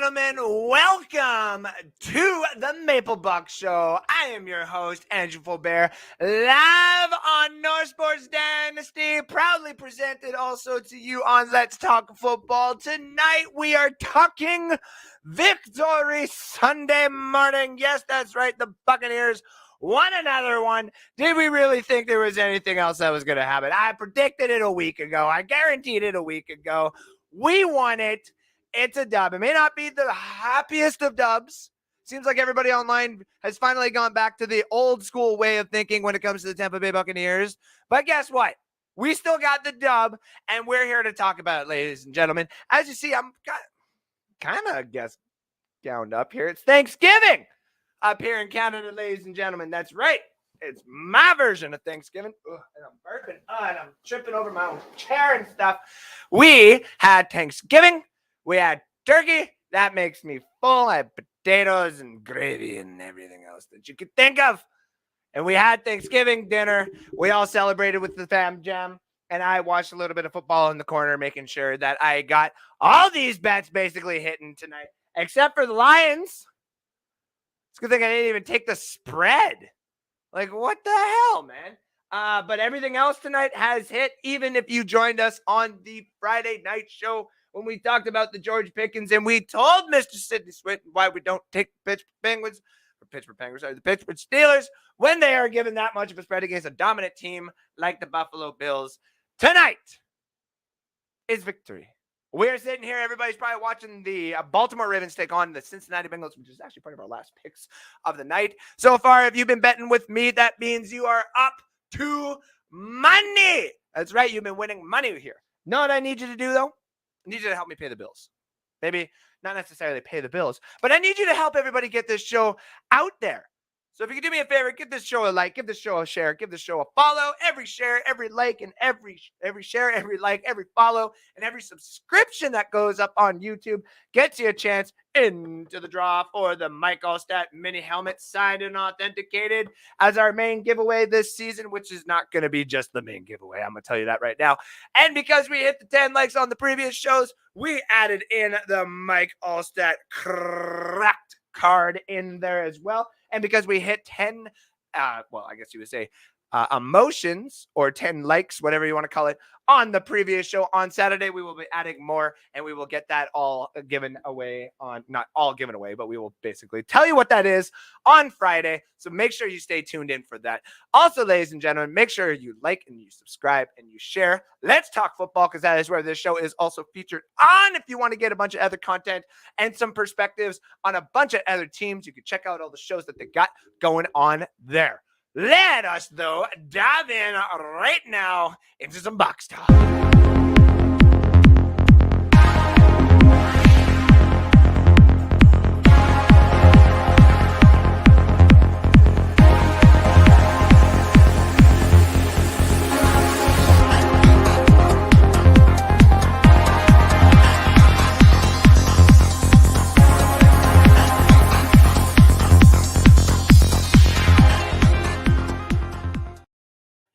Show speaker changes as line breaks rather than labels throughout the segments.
gentlemen, welcome to the Buc Show. I am your host, Andrew Faubert, live on North Sports Dynasty, proudly presented also to you on Let's Talk Football. Tonight we are talking Victory Sunday morning. Yes, that's right, the Buccaneers won another one. Did we really think there was anything else that was going to happen? I predicted it a week ago. I guaranteed it a week ago. We won it. It's a dub. It may not be the happiest of dubs. Seems like everybody online has finally gone back to the old school way of thinking when it comes to the Tampa Bay Buccaneers. But guess what? We still got the dub, and we're here to talk about it, ladies and gentlemen. As you see, I'm kind of, gowned up here. It's Thanksgiving up here in Canada, ladies and gentlemen. That's right. It's my version of Thanksgiving. Ugh, and I'm burping. And I'm tripping over my own chair and stuff. We had Thanksgiving. We had turkey. That makes me full. I had potatoes and gravy and everything else that you could think of. And we had Thanksgiving dinner. We all celebrated with the fam jam. And I watched a little bit of football in the corner, making sure that I got all these bets basically hitting tonight, except for the Lions. It's a good thing I didn't even take the spread. Like, what the hell, man? But everything else tonight has hit, even if you joined us on the Friday night show when we talked about the George Pickens and we told Mr. Sidney Swinton why we don't take the Pittsburgh Steelers when they are given that much of a spread against a dominant team like the Buffalo Bills. Tonight is victory. We're sitting here. Everybody's probably watching the Baltimore Ravens take on the Cincinnati Bengals, which is actually part of our last picks of the night. So far, if you've been betting with me, that means you are up to money. That's right. You've been winning money here. Know what I need you to do, though? I need you to help me pay the bills. Maybe not necessarily pay the bills, but I need you to help everybody get this show out there. So if you can do me a favor, give this show a like, give this show a share, give this show a follow. Every share, every like, and every share, every like, every follow, and every subscription that goes up on YouTube gets you a chance into the draw for the Mike Allstat mini helmet, signed and authenticated as our main giveaway this season, which is not going to be just the main giveaway. I'm going to tell you that right now. And because we hit the 10 likes on the previous shows, we added in the Mike Allstat cracked card in there as well. And because we hit 10, I guess you would say emotions or 10 likes, whatever you want to call it, on the previous show on Saturday, we will be adding more and we will get that all given away on, not all given away, but we will basically tell you what that is on Friday. So make sure you stay tuned in for that. Also, ladies and gentlemen, make sure you like and you subscribe and you share. Let's talk football, because that is where this show is also featured on. If you want to get a bunch of other content and some perspectives on a bunch of other teams, you can check out all the shows that they got going on there. Let us, though, dive in right now into some Bucs talk.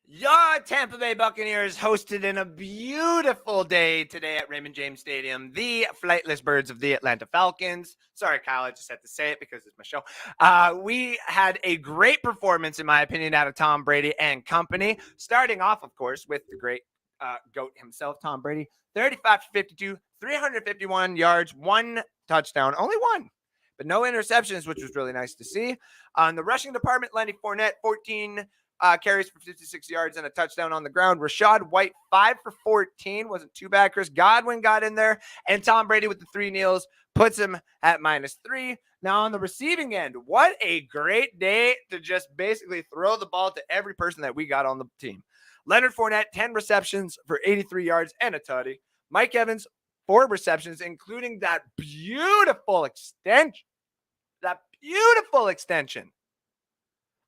Your Tampa Bay Buccaneers hosted in a beautiful day today at Raymond James Stadium, the flightless birds of the Atlanta Falcons. Sorry, Kyle, I just had to say it because it's my show. We had a great performance, in my opinion, out of Tom Brady and company, starting off, of course, with the great GOAT himself, Tom Brady. 35-52, 351 yards, 1 touchdown, only 1. But no interceptions, which was really nice to see. On the rushing department, Lenny Fournette, 14 carries for 56 yards and a touchdown on the ground. Rachaad White, 5 for 14. Wasn't too bad. Chris Godwin got in there. And Tom Brady with the 3 kneels puts him at -3. Now on the receiving end, what a great day to just basically throw the ball to every person that we got on the team. Leonard Fournette, 10 receptions for 83 yards and a tutty. Mike Evans, 4 receptions, including that beautiful extension.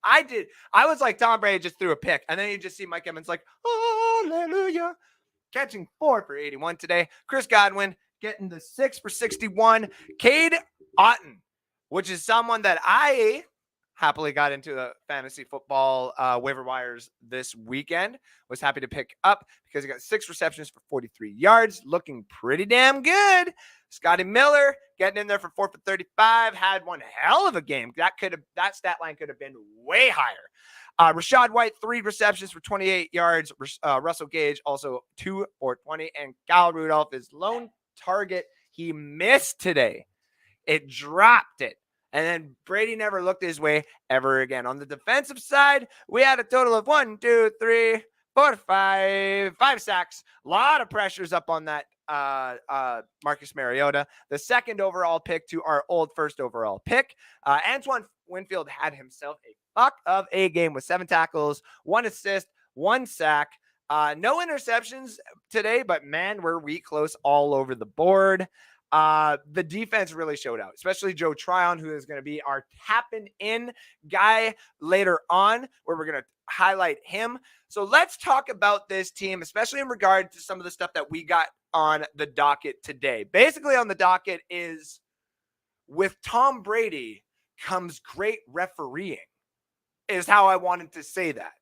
I was like, Tom Brady just threw a pick. And then you just see Mike Evans like, hallelujah, catching 4 for 81 today. Chris Godwin getting the 6 for 61. Cade Otton, which is someone that I happily got into the fantasy football waiver wires this weekend. Was happy to pick up because he got 6 receptions for 43 yards, looking pretty damn good. Scotty Miller getting in there for 4 for 35, had one hell of a game. That stat line could have been way higher. Rachaad White, 3 receptions for 28 yards. Russell Gage also 2 for 20, and Kyle Rudolph, his lone target, he missed today. It dropped it. And then Brady never looked his way ever again. On the defensive side, we had a total of 1, 2, 3, 4, 5 sacks. A lot of pressures up on that Marcus Mariota, the 2nd overall pick to our old 1st overall pick. Antoine Winfield had himself a fuck of a game with 7 tackles, 1 assist, 1 sack. No interceptions today, but man, were we close all over the board. The defense really showed out, especially Joe Tryon, who is going to be our Tappin In guy later on, where we're going to highlight him. So let's talk about this team, especially in regard to some of the stuff that we got on the docket today. Basically on the docket is, with Tom Brady comes great refereeing, is how I wanted to say that.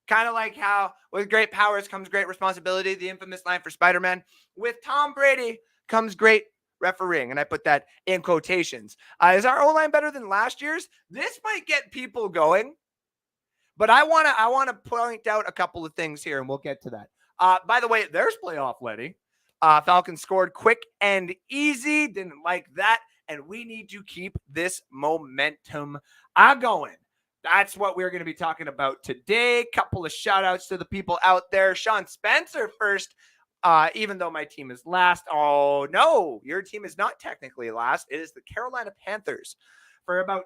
Kind of like how with great powers comes great responsibility, the infamous line for Spider-Man. With Tom Brady comes great refereeing, and I put that in quotations. Is our O-line better than last year's? This might get people going, but I want to point out a couple of things here, and we'll get to that. By the way, there's Playoff Lenny. Falcons scored quick and easy. Didn't like that, and we need to keep this momentum going. That's what we're going to be talking about today. Couple of shout outs to the people out there. Sean Spencer first. Even though my team is last. Oh, no, your team is not technically last. It is the Carolina Panthers. For about,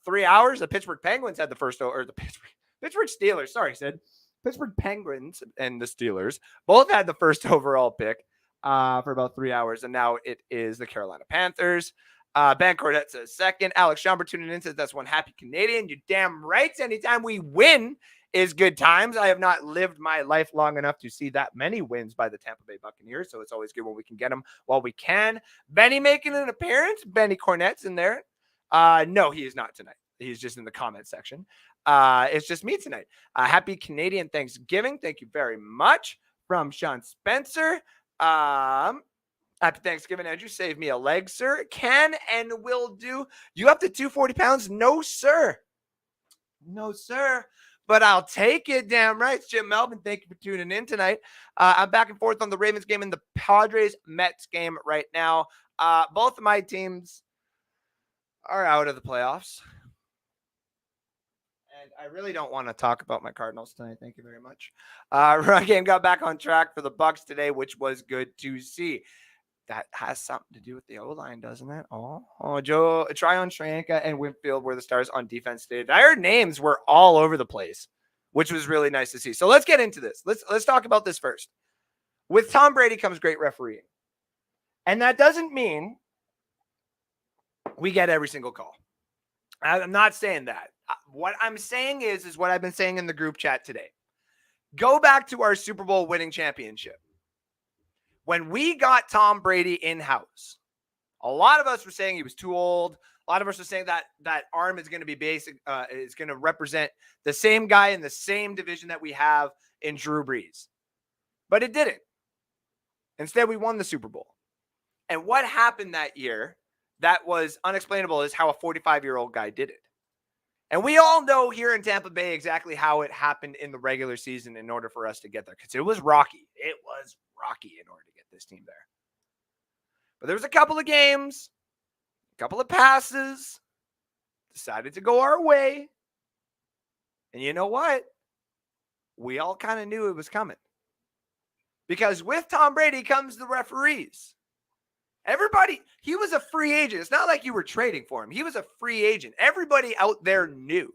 3 hours, the Pittsburgh Penguins had the first, or the Pittsburgh Steelers. Sorry, Sid. Pittsburgh Penguins and the Steelers both had the first overall pick. for about 3 hours, and now it is the Carolina Panthers. Ben Cordette says second. Alex Schomburg tuning in says that's one happy Canadian. You damn right. Anytime we win is good times. I have not lived my life long enough to see that many wins by the Tampa Bay Buccaneers, so it's always good when we can get them while we can. Benny making an appearance. Benny Cornette's in there. No, he is not tonight. He's just in the comment section. It's just me tonight. Happy Canadian Thanksgiving. Thank you very much. From Sean Spencer. Happy Thanksgiving, Andrew. Save me a leg, sir. Can and will do. You up to 240 pounds? No, sir. No, sir. But I'll take it. Damn right. It's Jim Melvin. Thank you for tuning in tonight. I'm back and forth on the Ravens game and the Padres-Mets game right now. Both of my teams are out of the playoffs. And I really don't want to talk about my Cardinals tonight. Thank you very much. Run game got back on track for the Bucs today, which was good to see. That has something to do with the O-line, doesn't it? Joe, Tryon, Shranka, and Winfield were the stars on defense today. Their names were all over the place, which was really nice to see. So let's get into this. Let's talk about this first. With Tom Brady comes great refereeing. And that doesn't mean we get every single call. I'm not saying that. What I'm saying is what I've been saying in the group chat today. Go back to our Super Bowl winning championship. When we got Tom Brady in-house, a lot of us were saying he was too old. A lot of us were saying that arm is going to be basic, is going to represent the same guy in the same division that we have in Drew Brees. But it didn't. Instead, we won the Super Bowl. And what happened that year that was unexplainable is how a 45-year-old guy did it. And we all know here in Tampa Bay exactly how it happened in the regular season in order for us to get there. Because it was rocky. It was rocky in order to get this team there. But there was a couple of games, a couple of passes, decided to go our way. And you know what? We all kind of knew it was coming. Because with Tom Brady comes the referees. Everybody, he was a free agent. It's not like you were trading for him. He was a free agent. Everybody out there knew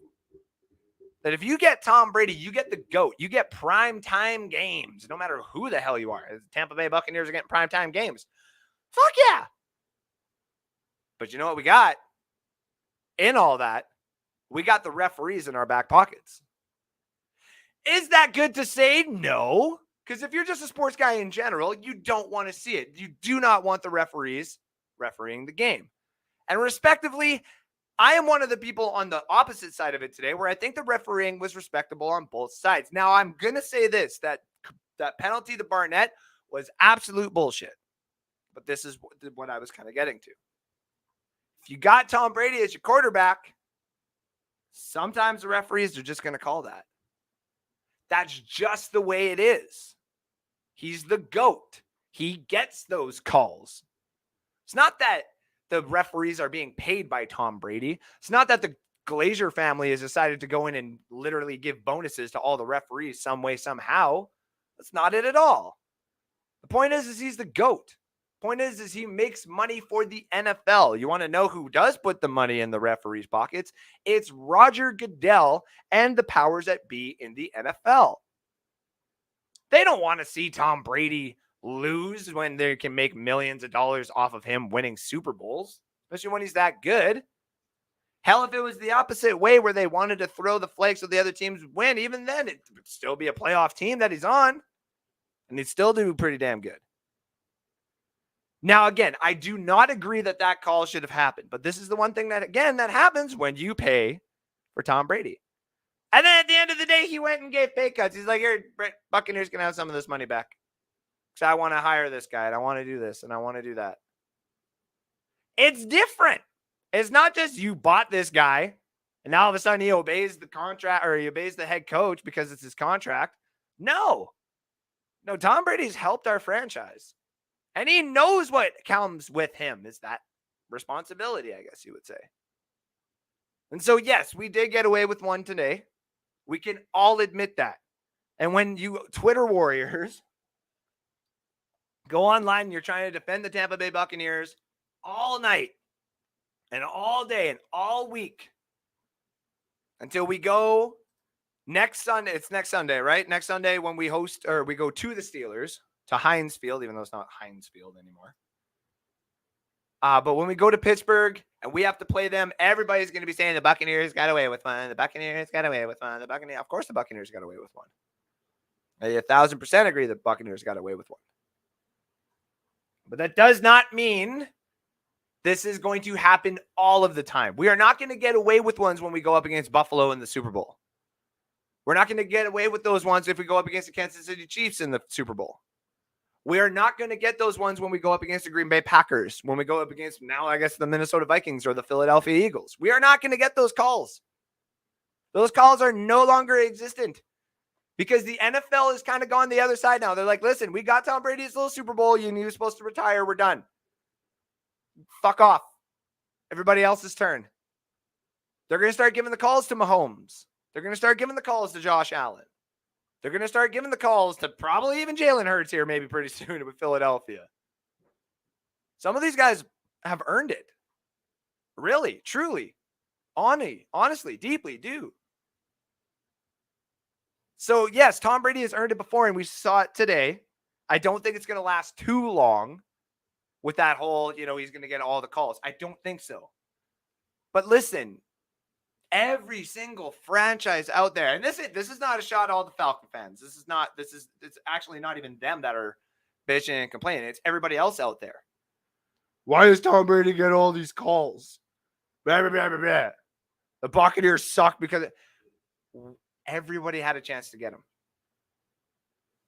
that if you get Tom Brady, you get the GOAT. You get prime time games, no matter who the hell you are. The Tampa Bay Buccaneers are getting prime time games. Fuck yeah. But you know what we got? In all that, we got the referees in our back pockets. Is that good to say? No. Because if you're just a sports guy in general, you don't want to see it. You do not want the referees refereeing the game. And respectively, I am one of the people on the opposite side of it today where I think the refereeing was respectable on both sides. Now, I'm going to say this, that penalty to Barnett was absolute bullshit. But this is what I was kind of getting to. If you got Tom Brady as your quarterback, sometimes the referees are just going to call that. That's just the way it is. He's the GOAT. He gets those calls. It's not that the referees are being paid by Tom Brady. It's not that the Glazer family has decided to go in and literally give bonuses to all the referees some way, somehow. That's not it at all. The point is he's the GOAT. The point is he makes money for the NFL. You want to know who does put the money in the referees' pockets? It's Roger Goodell and the powers that be in the NFL. They don't want to see Tom Brady lose when they can make millions of dollars off of him winning Super Bowls, especially when he's that good. Hell, if it was the opposite way where they wanted to throw the flag so the other teams win, even then it would still be a playoff team that he's on, and he'd still do pretty damn good. Now, again, I do not agree that call should have happened, but this is the one thing that happens when you pay for Tom Brady. And then at the end of the day, he went and gave pay cuts. He's like, here, Buccaneers can have some of this money back. So I want to hire this guy, and I want to do this, and I want to do that. It's different. It's not just you bought this guy, and now all of a sudden he obeys the contract, or he obeys the head coach because it's his contract. No, Tom Brady's helped our franchise. And he knows what comes with him is that responsibility, I guess you would say. And so, yes, we did get away with one today. We can all admit that. And when you Twitter warriors go online and you're trying to defend the Tampa Bay Buccaneers all night and all day and all week until we go next Sunday. It's next Sunday, right? Next Sunday when we host or we go to the Steelers. to Heinz Field, even though it's not Heinz Field anymore. But when we go to Pittsburgh and we have to play them, everybody's going to be saying the Buccaneers got away with one. The Buccaneers got away with one. Of course, the Buccaneers got away with one. I 1,000% agree that Buccaneers got away with one. But that does not mean this is going to happen all of the time. We are not going to get away with ones when we go up against Buffalo in the Super Bowl. We're not going to get away with those ones if we go up against the Kansas City Chiefs in the Super Bowl. We are not going to get those ones when we go up against the Green Bay Packers, when we go up against now, I guess, the Minnesota Vikings or the Philadelphia Eagles. We are not going to get those calls. Those calls are no longer existent because the NFL has kind of gone the other side now. They're like, listen, we got Tom Brady's little Super Bowl. He was supposed to retire. We're done. Fuck off. Everybody else's turn. They're going to start giving the calls to Mahomes. They're going to start giving the calls to Josh Allen. They're going to start giving the calls to probably even Jalen Hurts here maybe pretty soon with Philadelphia. Some of these guys have earned it. Really, truly, honestly, deeply do. So, yes, Tom Brady has earned it before, and we saw it today. I don't think it's going to last too long with that whole, he's going to get all the calls. I don't think so. But listen, every single franchise out there, and this is not a shot at all the Falcon fans. It's actually not even them that are bitching and complaining. It's everybody else out there. Why does Tom Brady get all these calls? Blah, blah, blah, blah, blah. The Buccaneers suck because everybody had a chance to get him.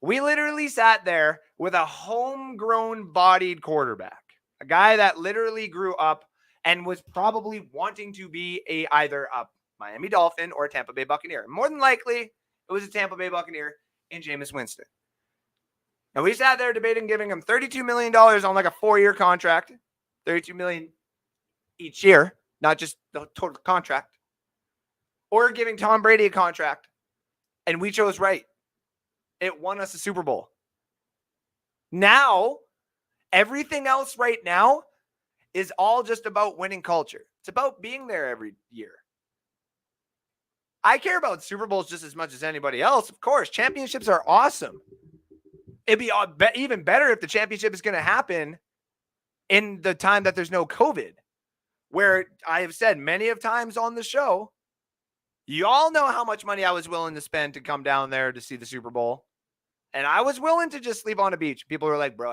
We literally sat there with a homegrown bodied quarterback, a guy that literally grew up and was probably wanting to be either a Miami Dolphin or a Tampa Bay Buccaneer. More than likely, it was a Tampa Bay Buccaneer in Jameis Winston. And we sat there debating giving him $32 million on like a 4-year contract, $32 million each year, not just the total contract, or giving Tom Brady a contract. And we chose right. It won us a Super Bowl. Now, everything else right now is all just about winning culture. It's about being there every year. I care about Super Bowls just as much as anybody else. Of course, championships are awesome. It'd be even better if the championship is going to happen in the time that there's no COVID, where I have said many of times on the show, you all know how much money I was willing to spend to come down there to see the Super Bowl. And I was willing to just sleep on a beach. People were like, bro,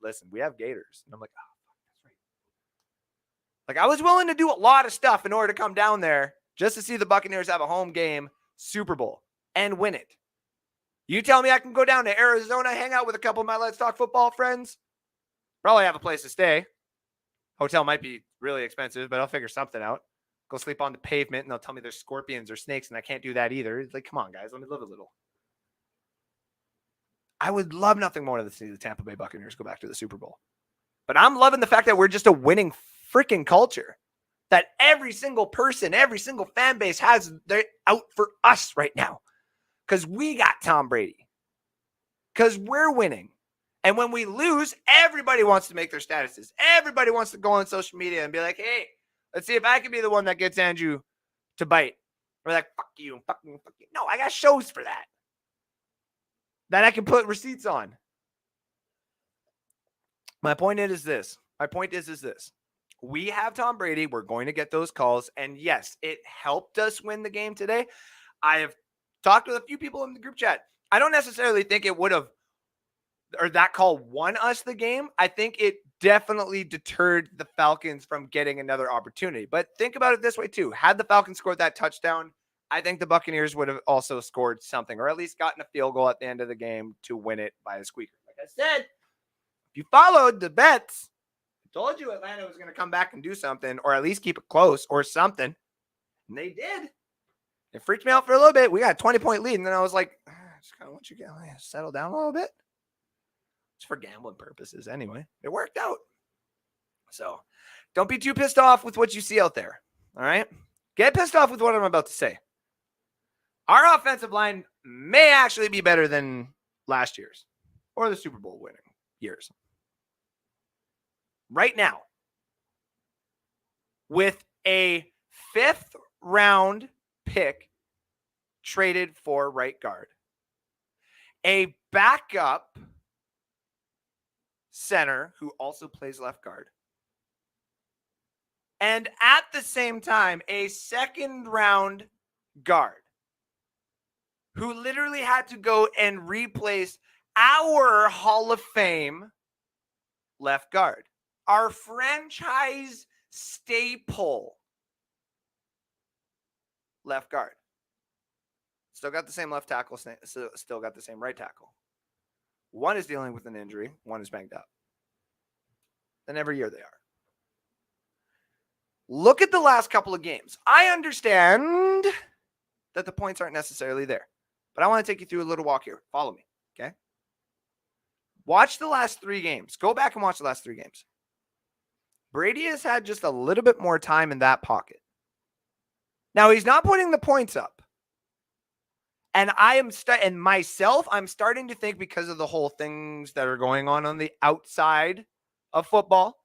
listen, we have gators. And I'm like, oh, that's right. Like, I was willing to do a lot of stuff in order to come down there just to see the Buccaneers have a home game Super Bowl and win it. You tell me I can go down to Arizona, hang out with a couple of my Let's Talk Football friends, probably have a place to stay. Hotel might be really expensive, but I'll figure something out. Go sleep on the pavement, and they'll tell me there's scorpions or snakes, and I can't do that either. It's like, come on, guys, let me live a little. I would love nothing more than to see the Tampa Bay Buccaneers go back to the Super Bowl. But I'm loving the fact that we're just a winning freaking culture. That every single person, every single fan base has they're out for us right now. Because we got Tom Brady. Because we're winning. And when we lose, everybody wants to make their statuses. Everybody wants to go on social media and be like, hey, let's see if I can be the one that gets Andrew to bite. We're like, fuck you, fuck you, fuck you. No, I got shows for that. That I can put receipts on. My point is this. We have Tom Brady. We're going to get those calls. And yes, it helped us win the game today. I have talked with a few people in the group chat. I don't necessarily think it would have, or that call won us the game. I think it definitely deterred the Falcons from getting another opportunity. But think about it this way too. Had the Falcons scored that touchdown, I think the Buccaneers would have also scored something, or at least gotten a field goal at the end of the game to win it by a squeaker. Like I said, if you followed the bets, I told you Atlanta was going to come back and do something, or at least keep it close or something. And they did. It freaked me out for a little bit. We got a 20-point lead, and then I was like, I just kind of want you to settle down a little bit. It's for gambling purposes anyway. It worked out. So don't be too pissed off with what you see out there. All right? Get pissed off with what I'm about to say. Our offensive line may actually be better than last year's or the Super Bowl winning years. Right now, with a 5th round pick traded for right guard, a backup center who also plays left guard. And at the same time, a second round guard who literally had to go and replace our Hall of Fame left guard, our franchise staple left guard. Still got the same left tackle, still got the same right tackle. One is dealing with an injury, one is banged up. And every year they are. Look at the last couple of games. I understand that the points aren't necessarily there, but I want to take you through a little walk here. Follow me, okay? Watch the last 3 games. Go back and watch the last 3 games. Brady has had just a little bit more time in that pocket. Now, he's not putting the points up. And I'm starting to think, because of the whole things that are going on the outside of football,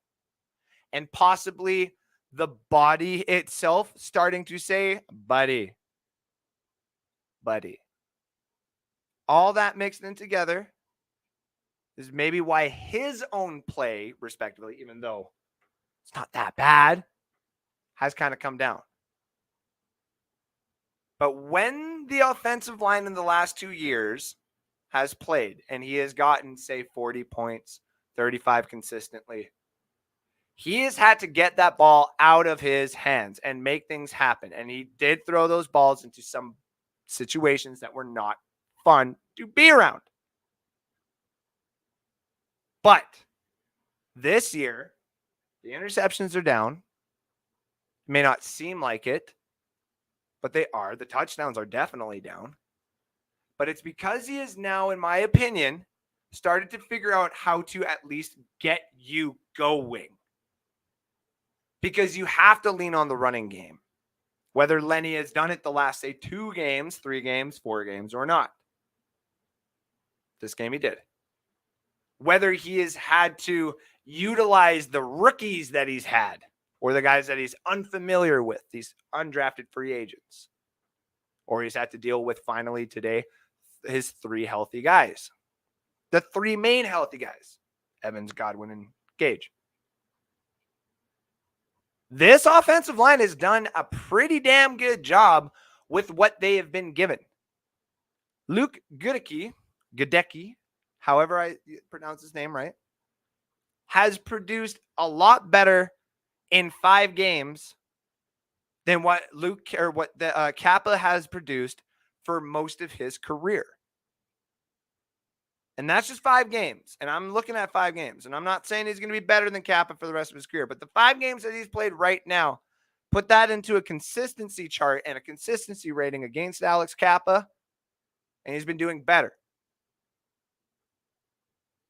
and possibly the body itself starting to say, buddy. All that mixed in together is maybe why his own play, respectively, even though it's not that bad, has kind of come down. But when the offensive line in the last 2 years has played and he has gotten, say, 40 points, 35 consistently, he has had to get that ball out of his hands and make things happen. And he did throw those balls into some situations that were not fun to be around. But this year, the interceptions are down. It may not seem like it, but they are. The touchdowns are definitely down. But it's because he is now, in my opinion, started to figure out how to at least get you going. Because you have to lean on the running game. Whether Lenny has done it the last, say, 2 games, 3 games, 4 games, or not. This game he did. Whether he has had to utilize the rookies that he's had, or the guys that he's unfamiliar with, these undrafted free agents. Or he's had to deal with, finally today, his 3 healthy guys. The 3 main healthy guys. Evans, Godwin, and Gage. This offensive line has done a pretty damn good job with what they have been given. Luke Goedeke, however I pronounce his name right, has produced a lot better in 5 games than what Kappa has produced for most of his career. And that's just 5 games. And I'm looking at 5 games. And I'm not saying he's going to be better than Kappa for the rest of his career. But the 5 games that he's played right now, put that into a consistency chart and a consistency rating against Alex Kappa, and he's been doing better.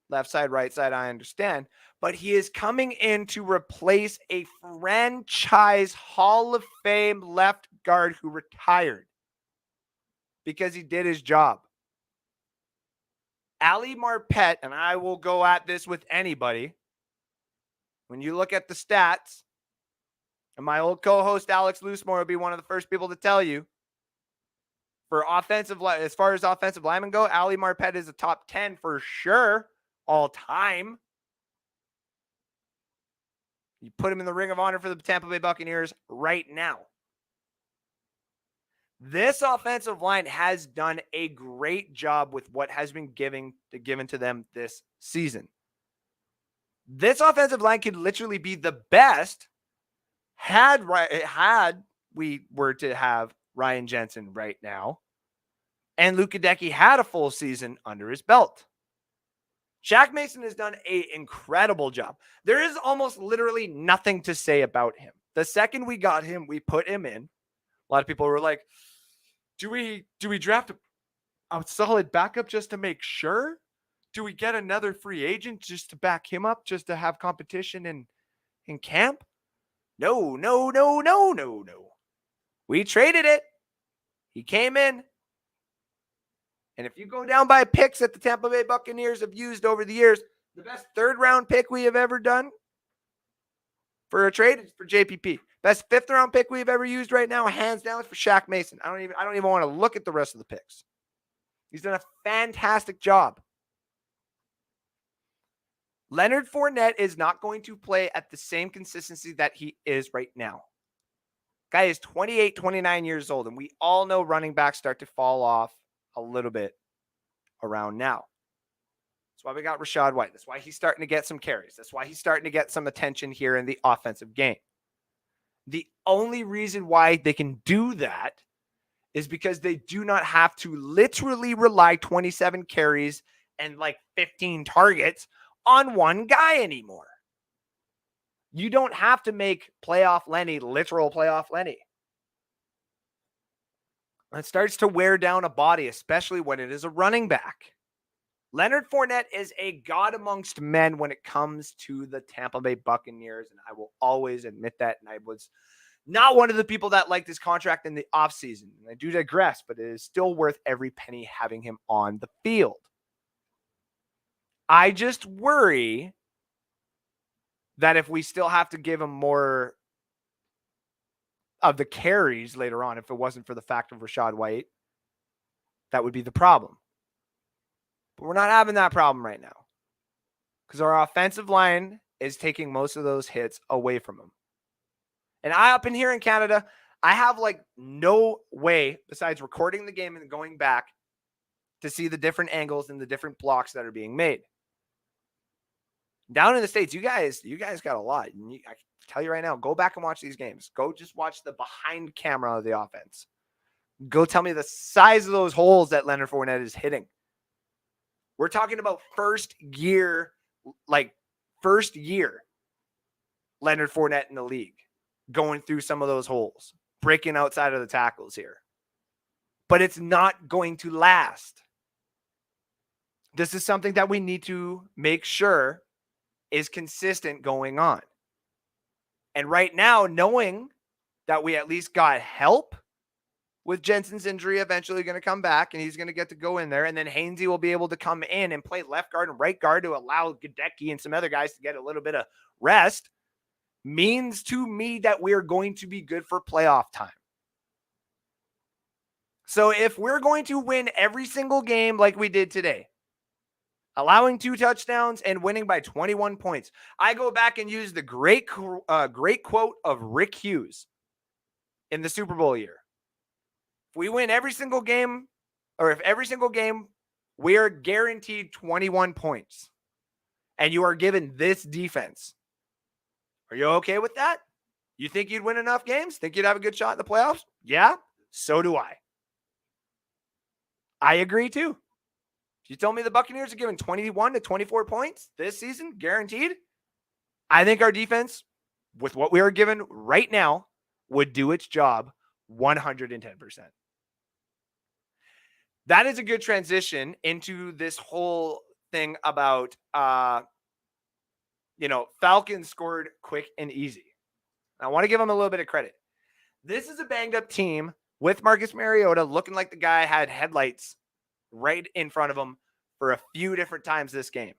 Left side, right side, I understand. But he is coming in to replace a franchise Hall of Fame left guard who retired because he did his job. Ali Marpet, and I will go at this with anybody. When you look at the stats, and my old co-host Alex Loosemore will be one of the first people to tell you, for as far as offensive linemen go, Ali Marpet is a top 10 for sure all time. You put him in the Ring of Honor for the Tampa Bay Buccaneers right now. This offensive line has done a great job with what has been given to them this season. This offensive line could literally be the best had we were to have Ryan Jensen right now and Luke Goedeke had a full season under his belt. Shaq Mason has done an incredible job. There is almost literally nothing to say about him. The second we got him, we put him in. A lot of people were like, do we draft a solid backup just to make sure? Do we get another free agent just to back him up, just to have competition in camp? No. We traded it. He came in. And if you go down by picks that the Tampa Bay Buccaneers have used over the years, the best 3rd-round pick we have ever done for a trade is for JPP. Best 5th-round pick we've ever used right now, hands down, is for Shaq Mason. I don't even want to look at the rest of the picks. He's done a fantastic job. Leonard Fournette is not going to play at the same consistency that he is right now. Guy is 28, 29 years old, and we all know running backs start to fall off a little bit around now. That's why we got Rachaad White. That's why he's starting to get some carries. That's why he's starting to get some attention here in the offensive game. The only reason why they can do that is because they do not have to literally rely 27 carries and like 15 targets on one guy anymore. You don't have to make Playoff Lenny literal Playoff Lenny. It starts to wear down a body, especially when it is a running back. Leonard Fournette is a god amongst men when it comes to the Tampa Bay Buccaneers, and I will always admit that. And I was not one of the people that liked his contract in the offseason. And I do digress, but it is still worth every penny having him on the field. I just worry that if we still have to give him more of the carries later on, if it wasn't for the fact of Rachaad White, that would be the problem. But we're not having that problem right now because our offensive line is taking most of those hits away from him. And up in here in Canada, I have like no way besides recording the game and going back to see the different angles and the different blocks that are being made. Down in the States, you guys got a lot. And I can tell you right now, go back and watch these games. Go just watch the behind camera of the offense. Go tell me the size of those holes that Leonard Fournette is hitting. We're talking about first year Leonard Fournette in the league, going through some of those holes, breaking outside of the tackles here. But it's not going to last. This is something that we need to make sure is consistent going on. And right now, knowing that we at least got help with Jensen's injury eventually going to come back and he's going to get to go in there, and then Hainsey will be able to come in and play left guard and right guard to allow Gadecki and some other guys to get a little bit of rest, means to me that we're going to be good for playoff time. So if we're going to win every single game like we did today, allowing 2 touchdowns and winning by 21 points, I go back and use the great quote of Rick Hughes in the Super Bowl year. If we win every single game, or if every single game, we are guaranteed 21 points, and you are given this defense, are you okay with that? You think you'd win enough games? Think you'd have a good shot in the playoffs? Yeah, so do I. I agree too. If you told me the Buccaneers are giving 21 to 24 points this season, guaranteed, I think our defense, with what we are given right now, would do its job 110%. That is a good transition into this whole thing about, Falcons scored quick and easy. I want to give them a little bit of credit. This is a banged up team with Marcus Mariota looking like the guy had headlights right in front of him for a few different times this game.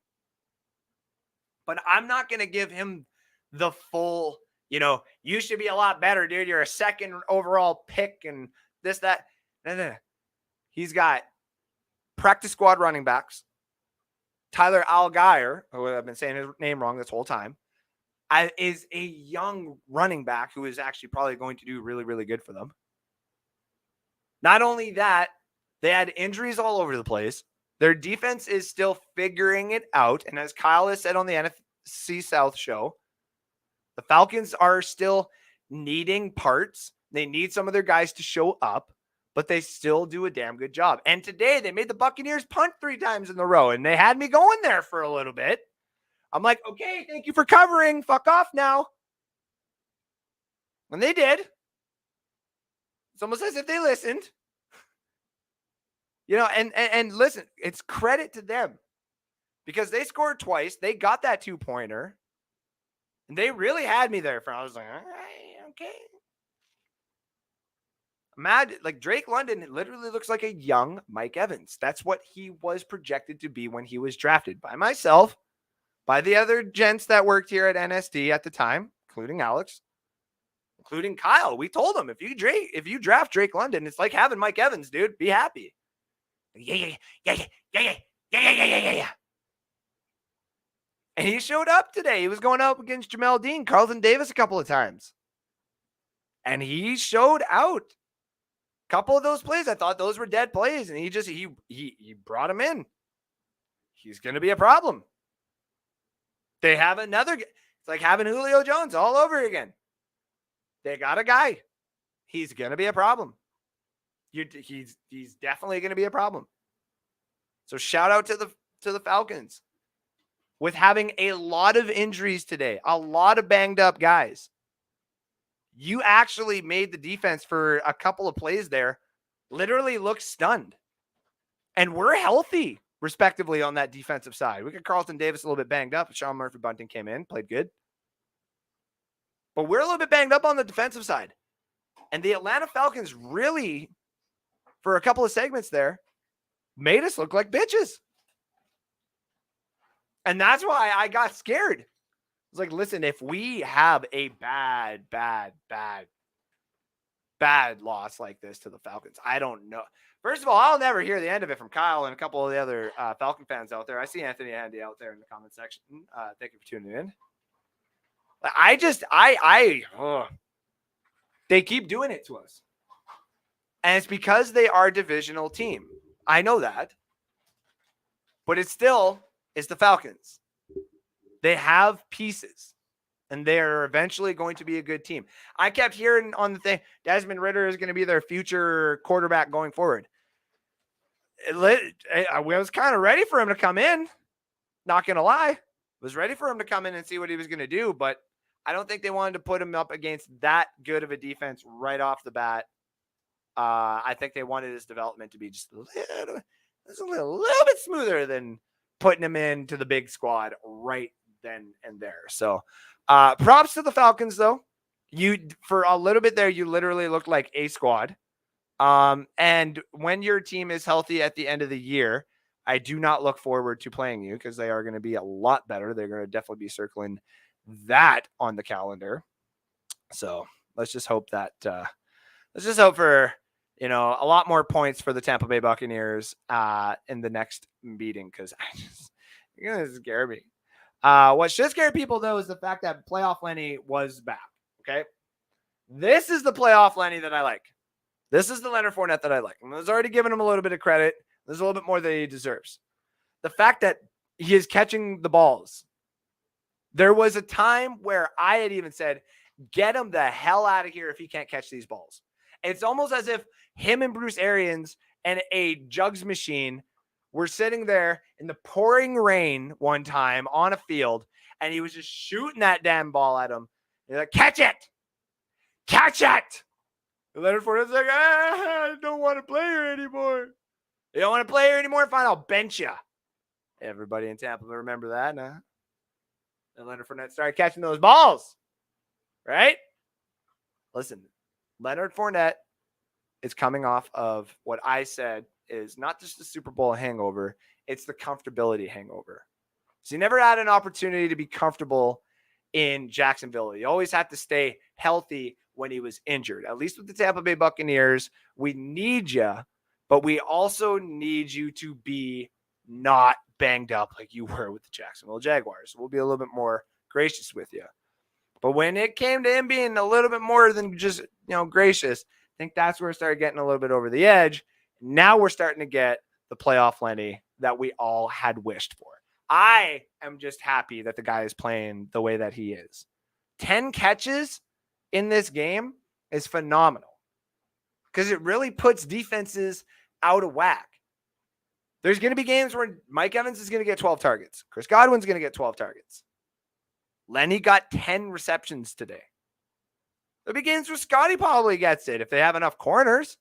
But I'm not going to give him the full, you should be a lot better, dude. You're a second overall pick and this, that. No. He's got practice squad running backs. Tyler Algier, who I've been saying his name wrong this whole time, is a young running back who is actually probably going to do really, really good for them. Not only that, they had injuries all over the place. Their defense is still figuring it out. And as Kyle has said on the NFC South show, the Falcons are still needing parts. They need some of their guys to show up, but they still do a damn good job. And today they made the Buccaneers punt 3 times in a row, and they had me going there for a little bit. I'm like, okay, thank you for covering. Fuck off now. And they did. It's almost as if they listened. And listen, it's credit to them because they scored twice. They got that 2-pointer, and they really had me there. I was like, all right, okay. Mad, like Drake London literally looks like a young Mike Evans. That's what he was projected to be when he was drafted by myself, by the other gents that worked here at NSD at the time, including Alex, including Kyle. We told him if you draft Drake London, it's like having Mike Evans, dude. Be happy. Yeah. And he showed up today. He was going up against Jamel Dean, Carlton Davis a couple of times. And he showed out. A couple of those plays, I thought those were dead plays. And he brought him in. He's going to be a problem. They have another. It's like having Julio Jones all over again. They got a guy. He's going to be a problem. He's definitely going to be a problem. So shout out to the Falcons with having a lot of injuries today, a lot of banged up guys. You actually made the defense for a couple of plays there literally look stunned. And we're healthy, respectively, on that defensive side. We got Carlton Davis a little bit banged up. Sean Murphy-Bunting came in, played good. But we're a little bit banged up on the defensive side. And the Atlanta Falcons really, for a couple of segments there, made us look like bitches. And that's why I got scared. It's like, listen, if we have a bad loss like this to the Falcons, I don't know. First of all, I'll never hear the end of it from Kyle and a couple of the other Falcon fans out there. I see Anthony Handy out there in the comment section. Thank you for tuning in. They keep doing it to us. And it's because they are a divisional team. I know that. But it still is the Falcons. They have pieces. And they're eventually going to be a good team. I kept hearing on the thing, Desmond Ridder is going to be their future quarterback going forward. I was kind of ready for him to come in. Not going to lie. Was ready for him to come in and see what he was going to do. But I don't think they wanted to put him up against that good of a defense right off the bat. I think they wanted his development to be just a little bit smoother than putting him into the big squad right then and there. So props to the Falcons, though. For a little bit there, you literally looked like a squad. And when your team is healthy at the end of the year, I do not look forward to playing you because they are going to be a lot better. They're going to definitely be circling that on the calendar. So let's just hope that for, a lot more points for the Tampa Bay Buccaneers in the next meeting, because you're going to scare me. What should scare people, though, is the fact that Playoff Lenny was back. Okay. This is the Playoff Lenny that I like. This is the Leonard Fournette that I like. I was already giving him a little bit of credit. There's a little bit more than he deserves. The fact that he is catching the balls. There was a time where I had even said, get him the hell out of here if he can't catch these balls. It's almost as if him and Bruce Arians and a jugs machine were sitting there in the pouring rain one time on a field, and he was just shooting that damn ball at him. He's like, catch it! Catch it! And Leonard Fournette's like, I don't want to play here anymore. You don't want to play here anymore? Fine, I'll bench you. Everybody in Tampa remember that, huh? And Leonard Fournette started catching those balls, right? Listen, Leonard Fournette is coming off of what I said is not just the Super Bowl hangover, it's the comfortability hangover. So you never had an opportunity to be comfortable in Jacksonville. You always had to stay healthy when he was injured. At least with the Tampa Bay Buccaneers, we need you, but we also need you to be not banged up like you were with the Jacksonville Jaguars. We'll be a little bit more gracious with you. But when it came to him being a little bit more than just, gracious, I think that's where it started getting a little bit over the edge. Now we're starting to get the playoff Lenny that we all had wished for. I am just happy that the guy is playing the way that he is. 10 catches in this game is phenomenal because it really puts defenses out of whack. There's going to be games where Mike Evans is going to get 12 targets. Chris Godwin's going to get 12 targets. Lenny got 10 receptions today. There'll be games where Scotty probably gets it if they have enough corners.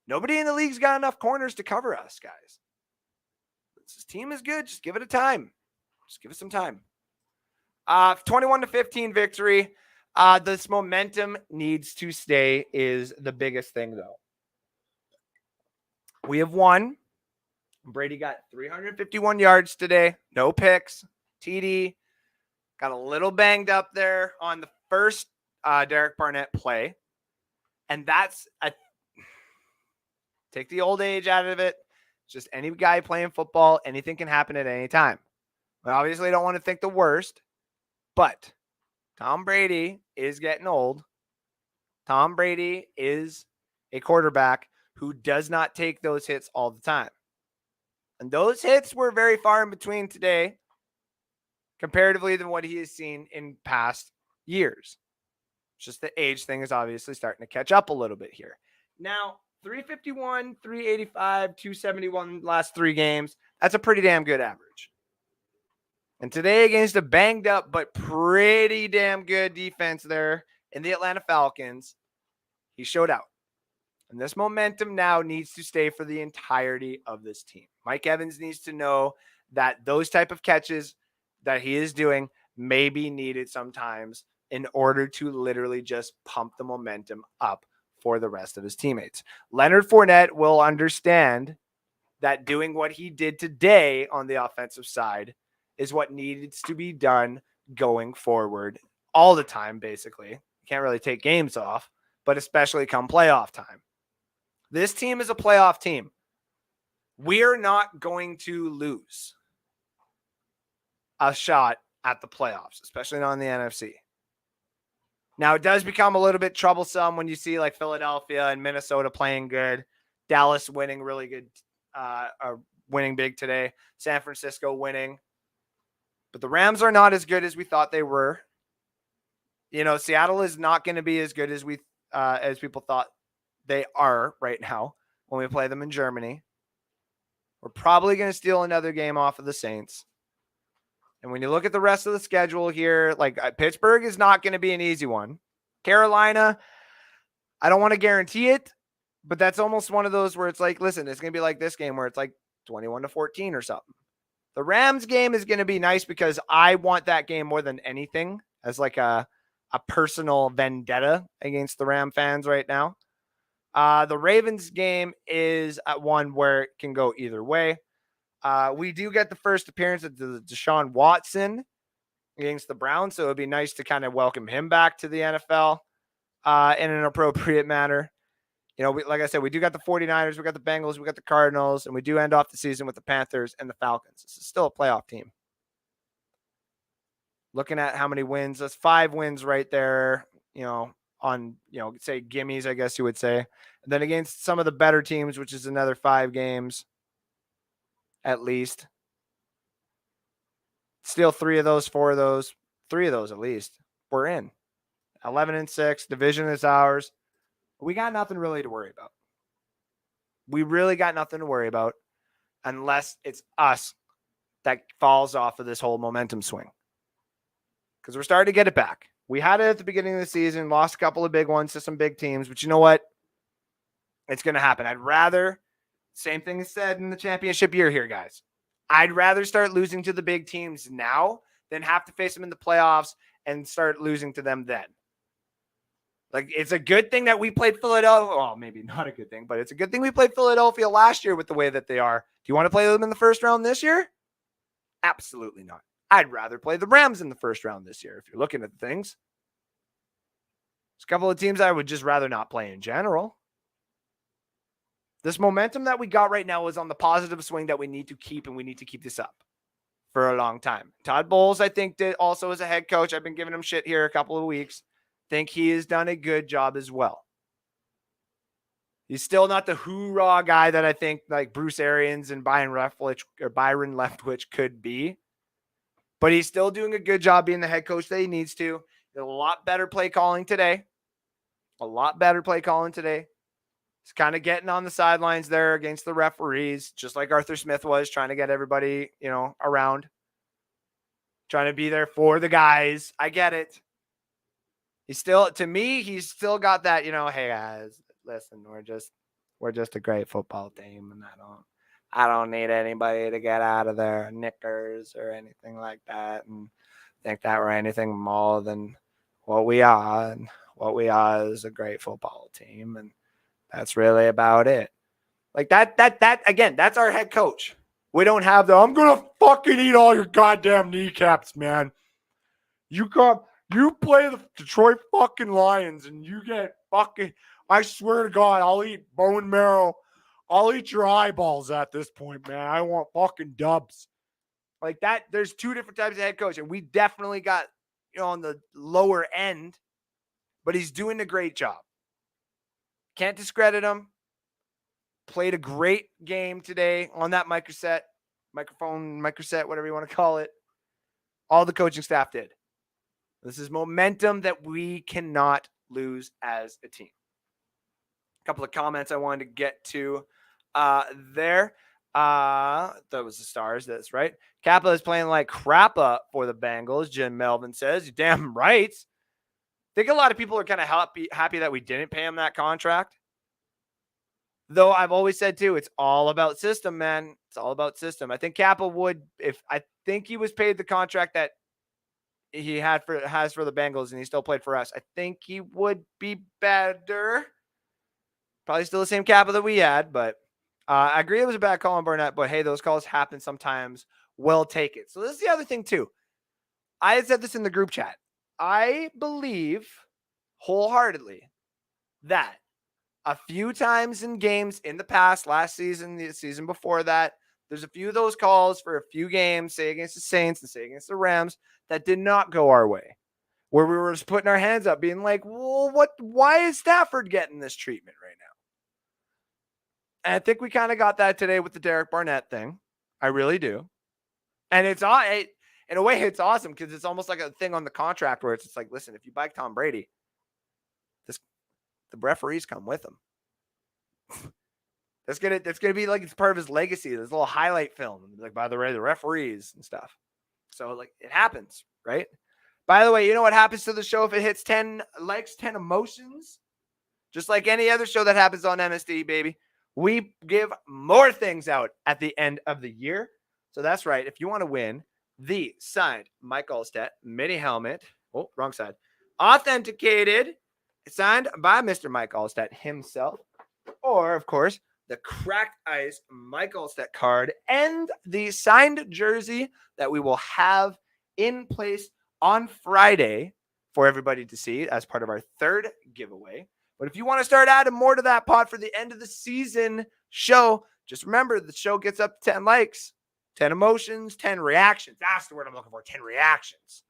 Nobody in the league's got enough corners to cover us, guys. This team is good. Just give it a time. Just give it some time. 21-15 victory. This momentum needs to stay is the biggest thing, though. We have won. Brady got 351 yards today. No picks. TD. Got a little banged up there on the first Derek Barnett play. And that's take the old age out of it. It's just any guy playing football, anything can happen at any time. We obviously don't want to think the worst, but Tom Brady is getting old. Tom Brady is a quarterback who does not take those hits all the time. And those hits were very far in between today, comparatively than what he has seen in past years. It's just the age thing is obviously starting to catch up a little bit here. Now, 351, 385, 271 last 3 games. That's a pretty damn good average. And today against a banged up but pretty damn good defense there in the Atlanta Falcons, he showed out. And this momentum now needs to stay for the entirety of this team. Mike Evans needs to know that those type of catches that he is doing may be needed sometimes in order to literally just pump the momentum up for the rest of his teammates. Leonard Fournette will understand that doing what he did today on the offensive side is what needs to be done going forward all the time, basically. You can't really take games off, but especially come playoff time. This team is a playoff team. We're not going to lose a shot at the playoffs, especially not in the NFC. Now, it does become a little bit troublesome when you see like Philadelphia and Minnesota playing good, Dallas winning really good, winning big today, San Francisco winning. But the Rams are not as good as we thought they were. You know, Seattle is not going to be as good as people thought they are right now when we play them in Germany. We're probably going to steal another game off of the Saints. And when you look at the rest of the schedule here, like Pittsburgh is not going to be an easy one. Carolina, I don't want to guarantee it, but that's almost one of those where it's like, listen, it's going to be like this game where it's like 21-14 or something. The Rams game is going to be nice because I want that game more than anything as like a personal vendetta against the Ram fans right now. The Ravens game is at one where it can go either way. We do get the first appearance of Deshaun Watson against the Browns, so it would be nice to kind of welcome him back to the NFL in an appropriate manner. You know, like I said, we do got the 49ers, we got the Bengals, we got the Cardinals, and we do end off the season with the Panthers and the Falcons. This is still a playoff team. Looking at how many wins, that's 5 wins right there, you know, on, you know, say gimmies, I guess you would say. And then against some of the better teams, which is another 5 games at least. Still 3 of those, 4 of those, 3 of those at least. We're in. 11-6, division is ours. We got nothing really to worry about. We really got nothing to worry about unless it's us that falls off of this whole momentum swing. Because we're starting to get it back. We had it at the beginning of the season, lost a couple of big ones to some big teams, but you know what? It's going to happen. I'd rather, same thing is said in the championship year here, guys. I'd rather start losing to the big teams now than have to face them in the playoffs and start losing to them then. Like, it's a good thing that we played Philadelphia. Well, maybe not a good thing, but it's a good thing we played Philadelphia last year with the way that they are. Do you want to play them in the first round this year? Absolutely not. I'd rather play the Rams in the first round this year if you're looking at things. There's a couple of teams I would just rather not play in general. This momentum that we got right now is on the positive swing that we need to keep, and we need to keep this up for a long time. Todd Bowles, I think, did also as a head coach. I've been giving him shit here a couple of weeks. Think he has done a good job as well. He's still not the hoorah guy that I think like Bruce Arians and Byron Leftwich could be. But he's still doing a good job being the head coach that he needs to. Did a lot better play calling today. He's kind of getting on the sidelines there against the referees, just like Arthur Smith was, trying to get everybody, you know, around. Trying to be there for the guys. I get it. He's still got that, you know, hey guys, listen, we're just a great football team, and I don't need anybody to get out of their knickers or anything like that and think that we're anything more than what we are. And what we are is a great football team, and that's really about it. Like that again, that's our head coach. We don't have I'm gonna fucking eat all your goddamn kneecaps, man. You play the Detroit fucking Lions and you get fucking, I swear to God, I'll eat bone marrow. I'll eat your eyeballs at this point, man. I want fucking dubs. Like that, there's two different types of head coach, and we definitely got, on the lower end, but he's doing a great job. Can't discredit him. Played a great game today on that microset, whatever you want to call it. All the coaching staff did. This is momentum that we cannot lose as a team. A couple of comments I wanted to get to there. That was the Stars. That's right. Kappa is playing like crappa for the Bengals. Jim Melvin says, "You're damn right." I think a lot of people are kind of happy that we didn't pay him that contract. Though I've always said too, it's all about system, man. It's all about system. I think Kappa would, if I think he was paid the contract that he has for the Bengals, and he still played for us, I think he would be better. Probably still the same Kappa that we had, but I agree it was a bad call on Burnett. But hey, those calls happen sometimes. We'll take it. So this is the other thing too. I had said this in the group chat. I believe wholeheartedly that a few times in games in the past, last season, the season before that, there's a few of those calls for a few games, say against the Saints and say against the Rams, that did not go our way, where we were just putting our hands up being like, well, why is Stafford getting this treatment right now? And I think we kind of got that today with the Derek Barnett thing. I really do. And in a way, it's awesome because it's almost like a thing on the contract where it's like, listen, if you buy Tom Brady, the referees come with him. That's gonna be like it's part of his legacy. There's a little highlight film, like by the way, the referees and stuff. So like it happens, right? By the way, you know what happens to the show if it hits 10 likes, 10 emotions? Just like any other show that happens on MSD, baby. We give more things out at the end of the year. So that's right. If you want to win the signed Mike Allstat mini helmet, oh, wrong side, authenticated, signed by Mr. Mike Allstat himself, or of course, the cracked ice Mike Allstat card and the signed jersey that we will have in place on Friday for everybody to see as part of our third giveaway. But if you want to start adding more to that pot for the end of the season show, just remember the show gets up to 10 likes, 10 emotions, 10 reactions. That's the word I'm looking for, 10 reactions.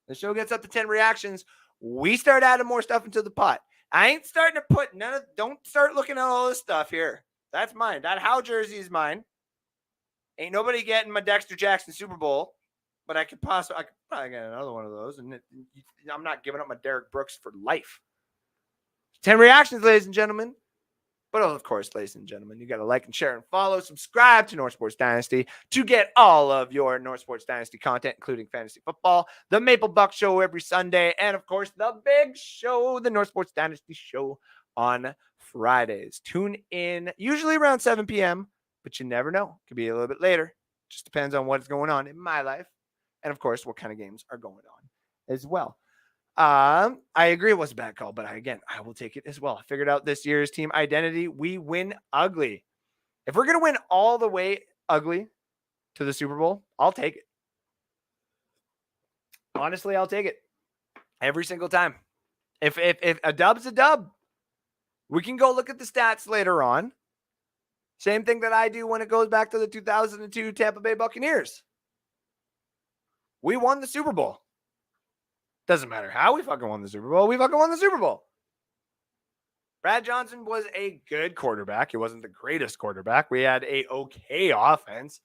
The show gets up to 10 reactions. We start adding more stuff into the pot. I ain't starting to put don't start looking at all this stuff here. That's mine. That Howe jersey is mine. Ain't nobody getting my Dexter Jackson Super Bowl, but I could probably get another one of those. And I'm not giving up my Derek Brooks for life. 10 reactions, ladies and gentlemen. But of course, ladies and gentlemen, you got to like and share and follow. Subscribe to North Sports Dynasty to get all of your North Sports Dynasty content, including fantasy football, the Buc Show every Sunday, and of course, the big show, the North Sports Dynasty show on Fridays. Tune in, usually around 7 p.m., but you never know. It could be a little bit later. Just depends on what's going on in my life. And of course, what kind of games are going on as well. I agree it was a bad call, but I will take it as well. I figured out this year's team identity. We win ugly. If we're going to win all the way ugly to the Super Bowl, I'll take it. Honestly, I'll take it every single time. If a dub's a dub, we can go look at the stats later on. Same thing that I do when it goes back to the 2002 Tampa Bay Buccaneers. We won the Super Bowl. Doesn't matter how we fucking won the Super Bowl. We fucking won the Super Bowl. Brad Johnson was a good quarterback. He wasn't the greatest quarterback. We had a okay offense.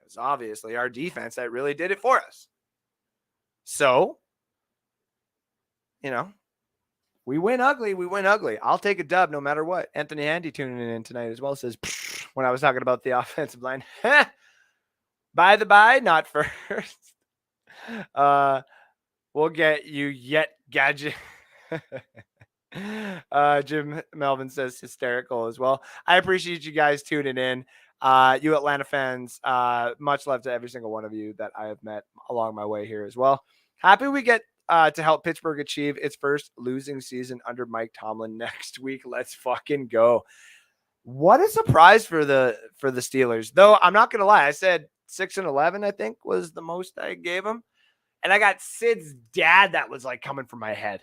It was obviously our defense that really did it for us. So, we win ugly. We win ugly. I'll take a dub no matter what. Anthony Handy tuning in tonight as well says, when I was talking about the offensive line, by the by, not first. We'll get you yet gadget. Jim Melvin says hysterical as well. I appreciate you guys tuning in. You Atlanta fans, much love to every single one of you that I have met along my way here as well. Happy we get to help Pittsburgh achieve its first losing season under Mike Tomlin next week. Let's fucking go. What a surprise for the Steelers. Though I'm not gonna lie, I said 6-11, I think was the most I gave them. And I got Sid's dad that was like coming from my head.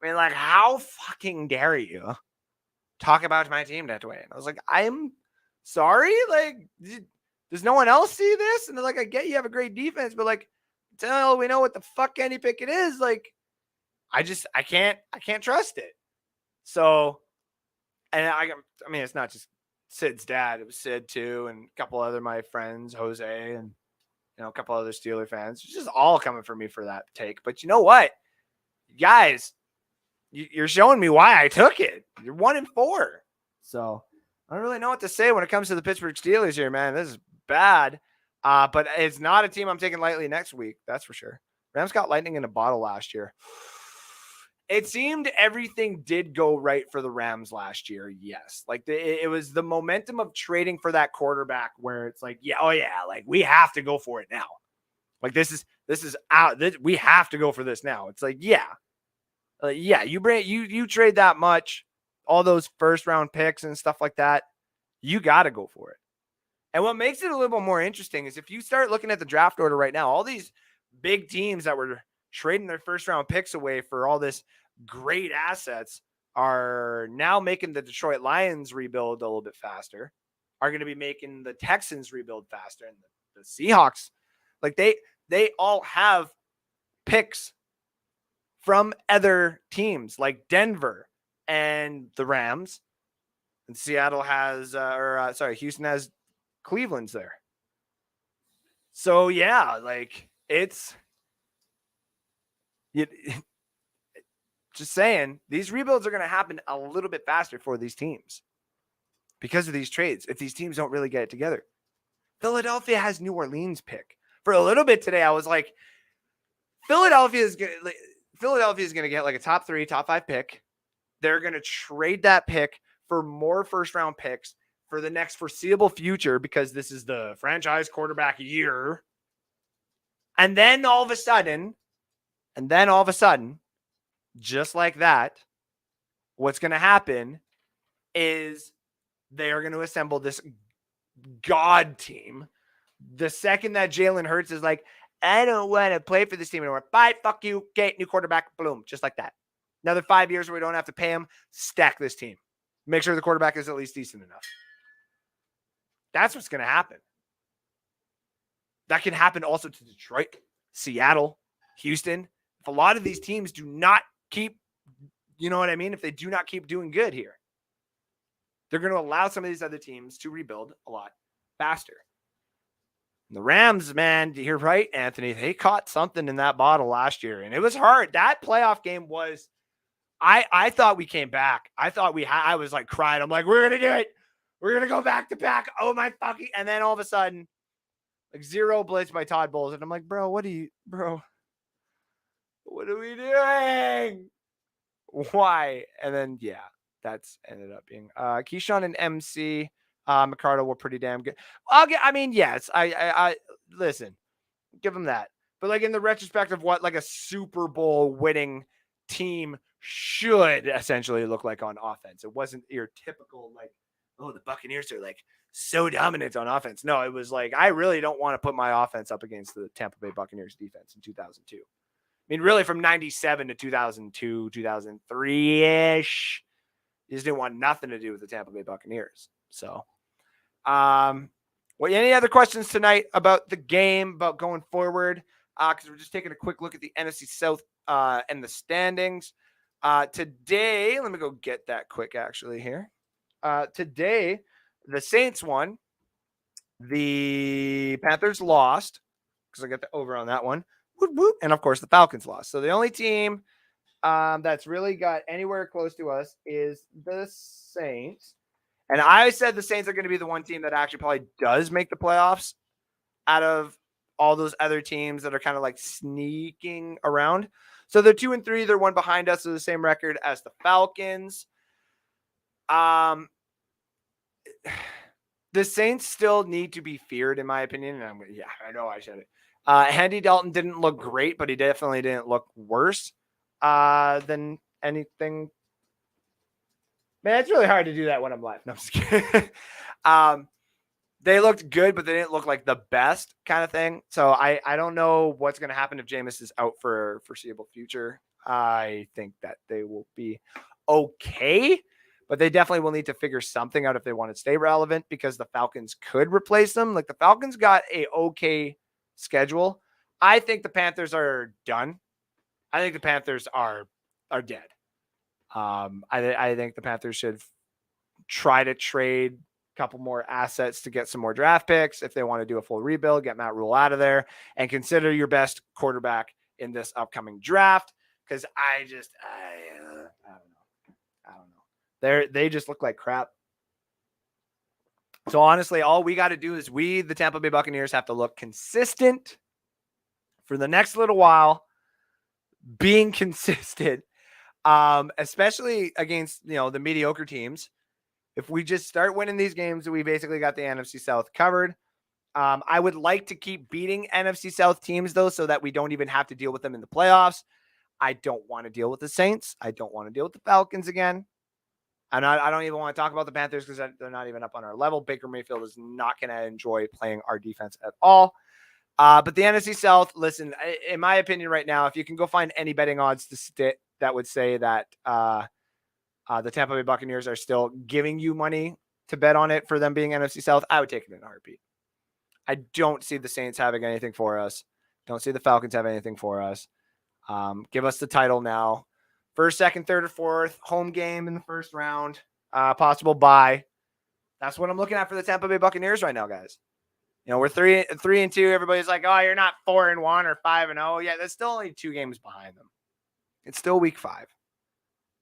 I mean, like, how fucking dare you talk about my team that way? And I was like, I'm sorry. Like, Does no one else see this? And they're like, I get you have a great defense, but like, until we know what the fuck Kenny Pickett is, like, I can't trust it. So, and I mean, it's not just Sid's dad; it was Sid too, and a couple other my friends, Jose, and a couple other Steeler fans. It's just all coming for me for that take. But you know what, guys, you're showing me why I took it. You're 1-4, so I don't really know what to say when it comes to the Pittsburgh Steelers here, man. This is bad, but it's not a team I'm taking lightly next week. That's for sure. Rams got lightning in a bottle last year. It seemed everything did go right for the Rams last year. Yes. Like it was the momentum of trading for that quarterback where it's like, yeah, oh yeah, like we have to go for it now. Like this is out. We have to go for this now. It's like, yeah. You trade that much, all those first round picks and stuff like that. You got to go for it. And what makes it a little bit more interesting is if you start looking at the draft order right now, all these big teams that were trading their first round picks away for all this great assets are now making the Detroit Lions rebuild a little bit faster, are going to be making the Texans rebuild faster, and the Seahawks, like they all have picks from other teams like Denver and the Rams, and Seattle has Houston has Cleveland's there. So yeah, like it's just saying these rebuilds are going to happen a little bit faster for these teams because of these trades. If these teams don't really get it together, Philadelphia has New Orleans pick. For a little bit today, I was like, Philadelphia is going to get like a top 3, top 5 pick. They're going to trade that pick for more first round picks for the next foreseeable future because this is the franchise quarterback year. And then all of a sudden, just like that, what's going to happen is they are going to assemble this God team. The second that Jalen Hurts is like, I don't want to play for this team anymore. Bye, fuck you. Okay, new quarterback. Boom. Just like that. Another 5 years where we don't have to pay him. Stack this team. Make sure the quarterback is at least decent enough. That's what's going to happen. That can happen also to Detroit, Seattle, Houston. If a lot of these teams do not keep, you know what I mean? If they do not keep doing good here, they're going to allow some of these other teams to rebuild a lot faster. And the Rams, man, you're right, Anthony. They caught something in that bottle last year, and it was hard. That playoff game was, I thought we came back. I was like crying. I'm like, we're going to do it. We're going to go back to back. Oh my fucking, and then all of a sudden, like 0 blitz by Todd Bowles. And I'm like, bro, what are we doing? Why? And then, yeah, that's ended up being Keyshawn and MC McCardle were pretty damn good. Yes, I listen, give them that. But like in the retrospect of what like a Super Bowl winning team should essentially look like on offense, it wasn't your typical like, oh, the Buccaneers are like so dominant on offense. No, it was like, I really don't want to put my offense up against the Tampa Bay Buccaneers defense in 2002. I mean, really from 97 to 2002, 2003-ish, you just didn't want nothing to do with the Tampa Bay Buccaneers. So, any other questions tonight about the game, about going forward? Because we're just taking a quick look at the NFC South and the standings. Today, let me go get that quick actually here. Today, the Saints won. The Panthers lost because I got the over on that one. Whoop, whoop. And, of course, the Falcons lost. So the only team that's really got anywhere close to us is the Saints. And I said the Saints are going to be the one team that actually probably does make the playoffs out of all those other teams that are kind of like sneaking around. So they're 2-3. They're one behind us. So the same record as the Falcons. The Saints still need to be feared, in my opinion. And I know I said it. Andy Dalton didn't look great, but he definitely didn't look worse than anything. Man, it's really hard to do that when I'm live. No, I'm just kidding. They looked good, but they didn't look like the best kind of thing. So I don't know what's going to happen if Jameis is out for foreseeable future. I think that they will be okay. but they definitely will need to figure something out if they want to stay relevant, because the Falcons could replace them. Like, the Falcons got a okay schedule. I think the Panthers are done. I think the Panthers are dead. I think the Panthers should try to trade a couple more assets to get some more draft picks if they want to do a full rebuild, get Matt Rule out of there, and consider your best quarterback in this upcoming draft. Because I don't know. They just look like crap. So honestly, all we got to do is the Tampa Bay Buccaneers, have to look consistent for the next little while, being consistent, especially against, the mediocre teams. If we just start winning these games, we basically got the NFC South covered. I would like to keep beating NFC South teams, though, so that we don't even have to deal with them in the playoffs. I don't want to deal with the Saints. I don't want to deal with the Falcons again. I don't even want to talk about the Panthers because they're not even up on our level. Baker Mayfield is not going to enjoy playing our defense at all. But the NFC South, listen, in my opinion right now, if you can go find any betting odds that would say that the Tampa Bay Buccaneers are still giving you money to bet on it for them being NFC South, I would take it in a heartbeat. I don't see the Saints having anything for us. Don't see the Falcons have anything for us. Give us the title now. First, second, third, or fourth, home game in the first round, possible bye. That's what I'm looking at for the Tampa Bay Buccaneers right now, guys. We're 3-2. Everybody's like, oh, you're not 4-1 or 5-0. Yeah, that's still only 2 games behind them. It's still week 5.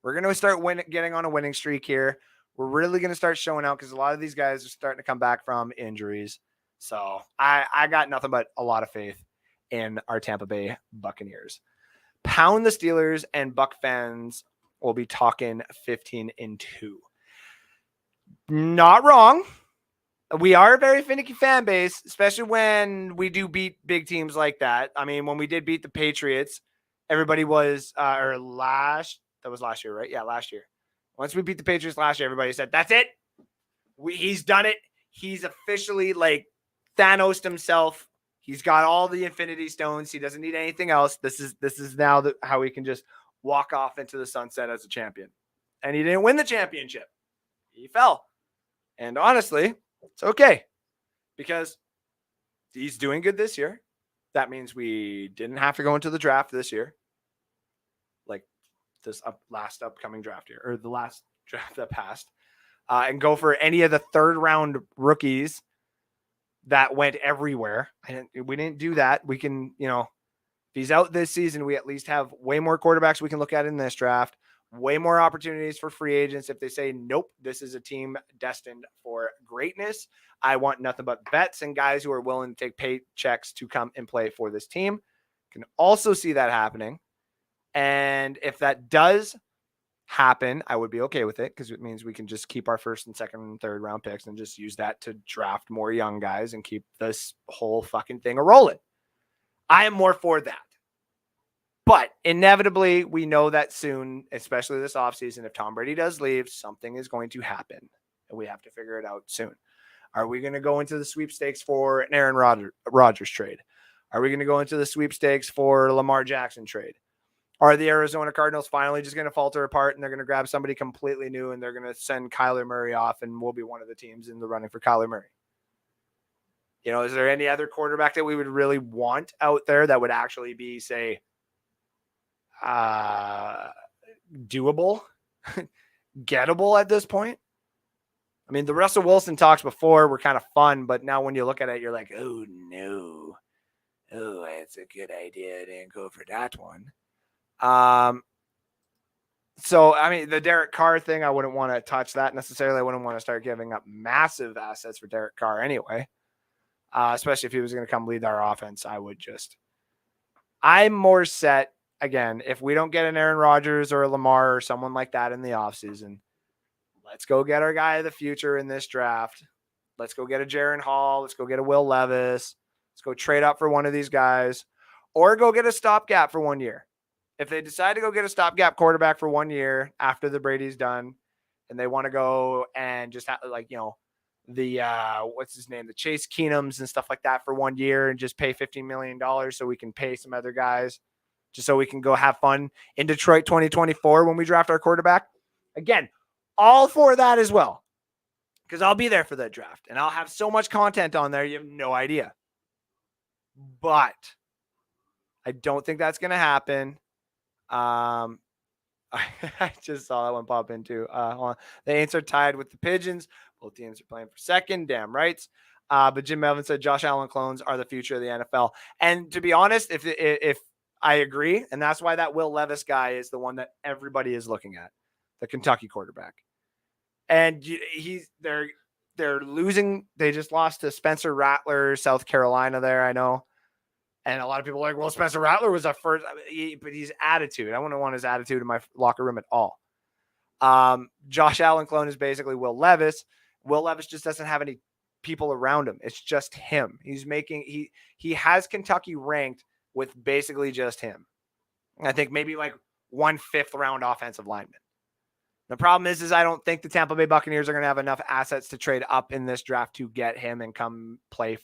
We're going to start getting on a winning streak here. We're really going to start showing out because a lot of these guys are starting to come back from injuries. So I got nothing but a lot of faith in our Tampa Bay Buccaneers. Pound the Steelers, and Buc fans will be talking 15-2. Not wrong. We are a very finicky fan base, especially when we do beat big teams like that. I mean, when we did beat the Patriots, everybody was, that was last year, right? Yeah, last year. Once we beat the Patriots last year, everybody said, that's it. He's done it. He's officially like Thanos himself. He's got all the Infinity Stones. He doesn't need anything else. This is now how he can just walk off into the sunset as a champion. And he didn't win the championship. He fell. And honestly, it's okay because he's doing good this year. That means we didn't have to go into the draft this year, like this last upcoming draft year, or the last draft that passed, and go for any of the third round rookies that went everywhere. We didn't do that. We can, if he's out this season, we at least have way more quarterbacks we can look at in this draft, way more opportunities for free agents. If they say, nope, this is a team destined for greatness, I want nothing but vets and guys who are willing to take paychecks to come and play for this team. Can also see that happening. And if that does happen, I would be okay with it because it means we can just keep our first and second and third round picks and just use that to draft more young guys and keep this whole fucking thing a-rolling. I am more for that. But inevitably, we know that soon, especially this offseason, if Tom Brady does leave, something is going to happen. And we have to figure it out soon. Are we going to go into the sweepstakes for an Aaron Rodgers trade? Are we going to go into the sweepstakes for Lamar Jackson trade? Are the Arizona Cardinals finally just going to falter apart and they're going to grab somebody completely new and they're going to send Kyler Murray off and we'll be one of the teams in the running for Kyler Murray? Is there any other quarterback that we would really want out there that would actually be, say, doable, gettable at this point? I mean, the Russell Wilson talks before were kind of fun, but now when you look at it, you're like, oh, no. Oh, it's a good idea. I didn't go for that one. So, I mean, the Derek Carr thing, I wouldn't want to touch that necessarily. I wouldn't want to start giving up massive assets for Derek Carr anyway, especially if he was going to come lead our offense. I'm more set, again, if we don't get an Aaron Rodgers or a Lamar or someone like that in the offseason, let's go get our guy of the future in this draft. Let's go get a Jaren Hall. Let's go get a Will Levis. Let's go trade up for one of these guys or go get a stopgap for 1 year. If they decide to go get a stopgap quarterback for 1 year after the Brady's done and they want to go and just have what's his name? The Chase Keenums and stuff like that for 1 year and just pay $15 million so we can pay some other guys just so we can go have fun in Detroit 2024 when we draft our quarterback. Again, all for that as well, because I'll be there for that draft and I'll have so much content on there. You have no idea. But I don't think that's going to happen. I just saw that one pop into. The Aints are tied with the Pigeons. Both teams are playing for second. Damn rights. But Jim Melvin said Josh Allen clones are the future of the NFL. And to be honest, if I agree, and that's why that Will Levis guy is the one that everybody is looking at, the Kentucky quarterback. And they're losing. They just lost to Spencer Rattler, South Carolina. There, I know. And a lot of people are like, well, Spencer Rattler was our first, but his attitude. I wouldn't want his attitude in my locker room at all. Josh Allen clone is basically Will Levis. Will Levis just doesn't have any people around him. It's just him. He has Kentucky ranked with basically just him. I think maybe like 1/5 round offensive lineman. The problem is I don't think the Tampa Bay Buccaneers are going to have enough assets to trade up in this draft to get him and come play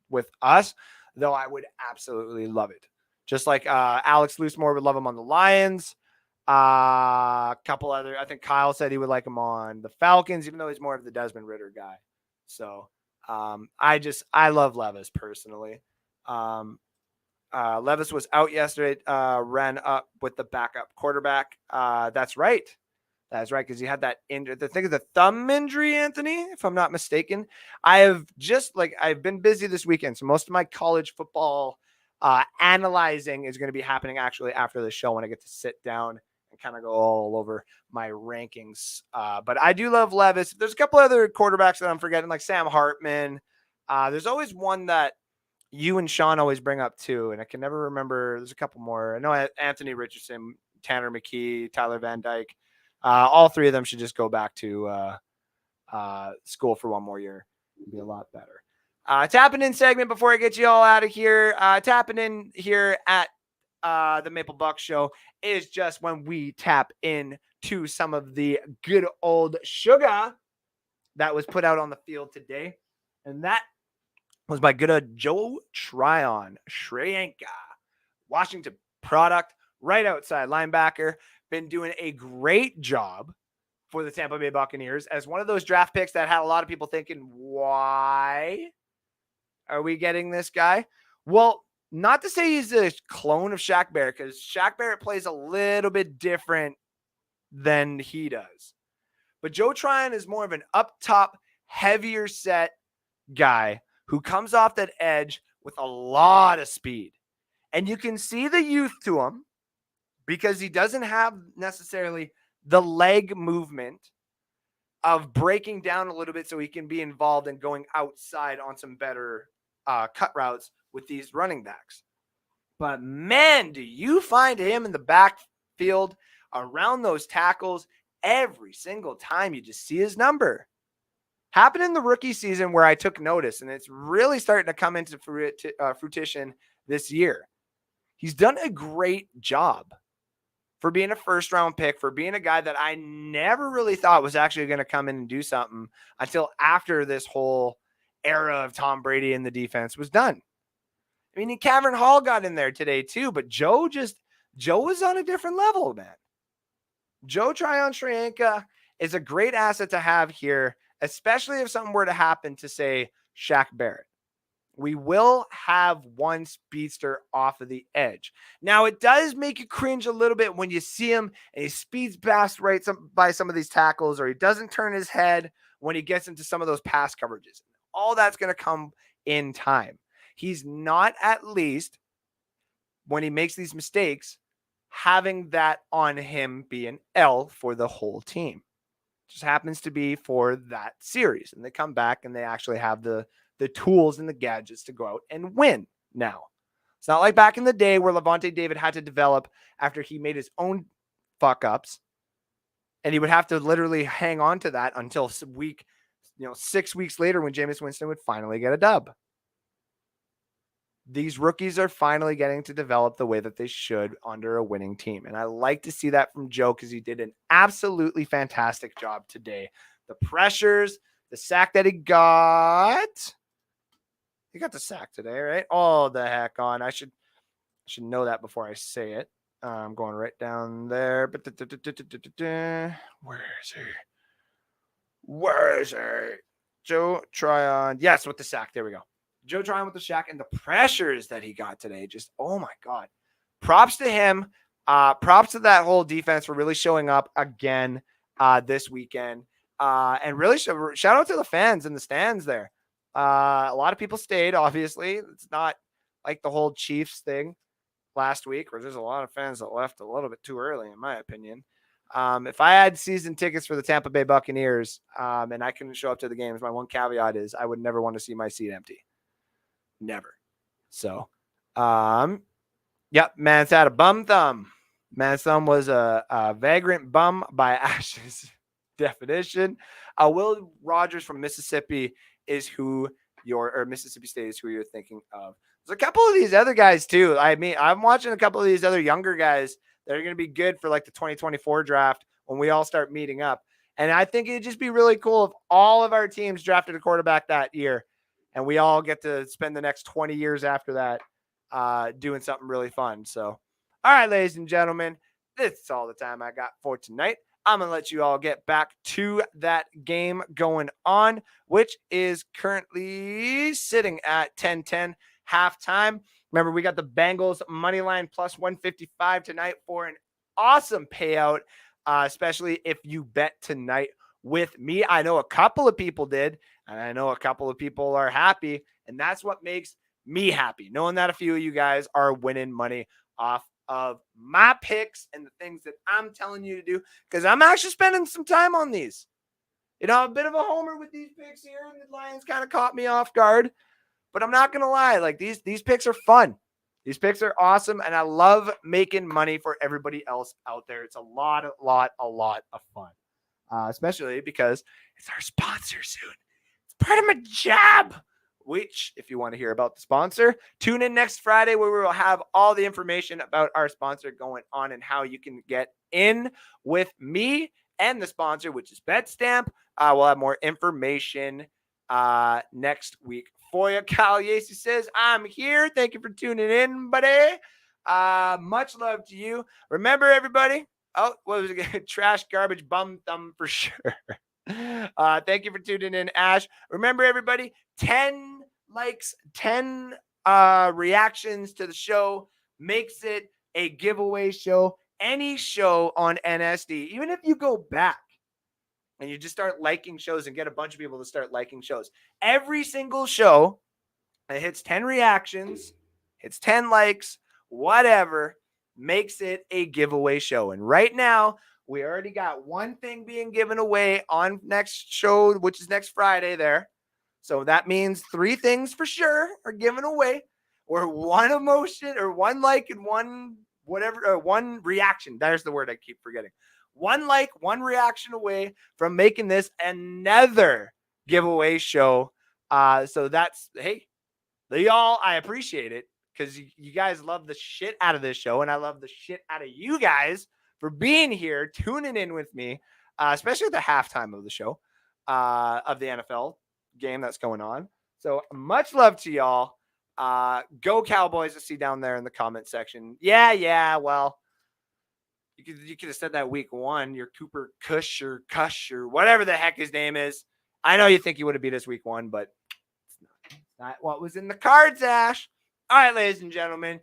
with us. Though I would absolutely love it. Just like Alex Loosemore would love him on the Lions. A couple other, I think Kyle said he would like him on the Falcons, even though he's more of the Desmond Ridder guy. So I love Levis personally. Levis was out yesterday, ran up with the backup quarterback. That's right. That's right, because he had that injury. The thing of the thumb injury, Anthony, if I'm not mistaken. I've been busy this weekend, so most of my college football analyzing is going to be happening actually after the show when I get to sit down and kind of go all over my rankings. But I do love Levis. There's a couple other quarterbacks that I'm forgetting, like Sam Hartman. There's always one that you and Sean always bring up too, and I can never remember. There's a couple more. I know Anthony Richardson, Tanner McKee, Tyler Van Dyke. All three of them should just go back to school for one more year. It'd be a lot better. Tapping in segment before I get you all out of here. Tapping in here at the Maple Buc Show is just when we tap in to some of the good old sugar that was put out on the field today. And that was by good old Joe Tryon, Washington product, right outside linebacker. Been doing a great job for the Tampa Bay Buccaneers as one of those draft picks that had a lot of people thinking, why are we getting this guy? Well, not to say he's a clone of Shaq Barrett, because Shaq Barrett plays a little bit different than he does. But Joe Tryon is more of an up-top, heavier set guy who comes off that edge with a lot of speed. And you can see the youth to him, because he doesn't have necessarily the leg movement of breaking down a little bit so he can be involved in going outside on some better cut routes with these running backs. But man, do you find him in the backfield around those tackles every single time you just see his number. Happened in the rookie season where I took notice, and it's really starting to come into fruition this year. He's done a great job for being a first-round pick, for being a guy that I never really thought was actually going to come in and do something until after this whole era of Tom Brady in the defense was done. I mean, Cavern Hall got in there today too, but Joe was on a different level, man. Joe Tryon is a great asset to have here, especially if something were to happen to, say, Shaq Barrett. We will have one speedster off of the edge. Now, it does make you cringe a little bit when you see him and he speeds past by some of these tackles, or he doesn't turn his head when he gets into some of those pass coverages. All that's going to come in time. He's not, at least when he makes these mistakes, having that on him be an L for the whole team. Just happens to be for that series. And they come back and they actually have the tools and the gadgets to go out and win now. It's not like back in the day where Levante David had to develop after he made his own fuck ups, and he would have to literally hang on to that until 6 weeks later when Jameis Winston would finally get a dub. These rookies are finally getting to develop the way that they should under a winning team. And I like to see that from Joe, because he did an absolutely fantastic job today. The pressures, the sack that he got. He got the sack today, right? Oh, the heck on. I should know that before I say it. I'm going right down there. Where is he? Where is it? Joe Tryon. Yes, with the sack. There we go. Joe Tryon with the sack and the pressures that he got today. Just, oh my God. Props to him. Props to that whole defense for really showing up again this weekend. And really shout out to the fans in the stands there. A lot of people stayed, obviously. It's not like the whole Chiefs thing last week, where there's a lot of fans that left a little bit too early, in my opinion. If I had season tickets for the Tampa Bay Buccaneers and I couldn't show up to the games, my one caveat is I would never want to see my seat empty. Never. So, yep, man's had a bum thumb. Man's thumb was a vagrant bum by Ash's definition. Will Rogers from Mississippi is who Mississippi State is who you're thinking of. There's a couple of these other guys too. I mean, I'm watching a couple of these other younger guys that are going to be good for like the 2024 draft when we all start meeting up. And I think it'd just be really cool if all of our teams drafted a quarterback that year and we all get to spend the next 20 years after that doing something really fun. So, all right, ladies and gentlemen, this is all the time I got for tonight. I'm going to let you all get back to that game going on, which is currently sitting at 10-10 halftime. Remember, we got the Bengals money line plus 155 tonight for an awesome payout, especially if you bet tonight with me. I know a couple of people did, and I know a couple of people are happy, and that's what makes me happy, knowing that a few of you guys are winning money off of my picks and the things that I'm telling you to do, because I'm actually spending some time on these. You know, a bit of a homer with these picks here, and the Lions kind of caught me off guard. But I'm not going to lie, like these picks are fun. These picks are awesome, and I love making money for everybody else out there. It's a lot of fun, especially because it's our sponsor soon. It's part of my job, which, if you want to hear about the sponsor, tune in next Friday where we will have all the information about our sponsor going on and how you can get in with me and the sponsor, which is BetStamp. We'll have more information next week for you. Kyle Yacey says, I'm here. Thank you for tuning in, buddy. Much love to you. Remember, everybody. Oh, what was it? Trash, garbage, bum, thumb for sure. Thank you for tuning in, Ash. Remember, everybody, 10 likes, 10 reactions to the show makes it a giveaway show. Any show on NSD, even if you go back and you just start liking shows and get a bunch of people to start liking shows, every single show that hits 10 reactions, hits 10 likes, whatever, makes it a giveaway show. And right now, we already got one thing being given away on next show, which is next Friday there. So that means 3 things for sure are given away, or one emotion or one like and one whatever, or one reaction. There's the word I keep forgetting. One like, one reaction away from making this another giveaway show. So that's, hey, y'all, I appreciate it because you guys love the shit out of this show, and I love the shit out of you guys for being here, tuning in with me, especially at the halftime of the show, of the NFL game that's going on. So much love to y'all. Go Cowboys, I see down there in the comment section. Yeah, well, you could have said that week 1, your Cooper Kush or whatever the heck his name is. I know you think you would have beat us week 1, but it's not what was in the cards, Ash. All right, ladies and gentlemen,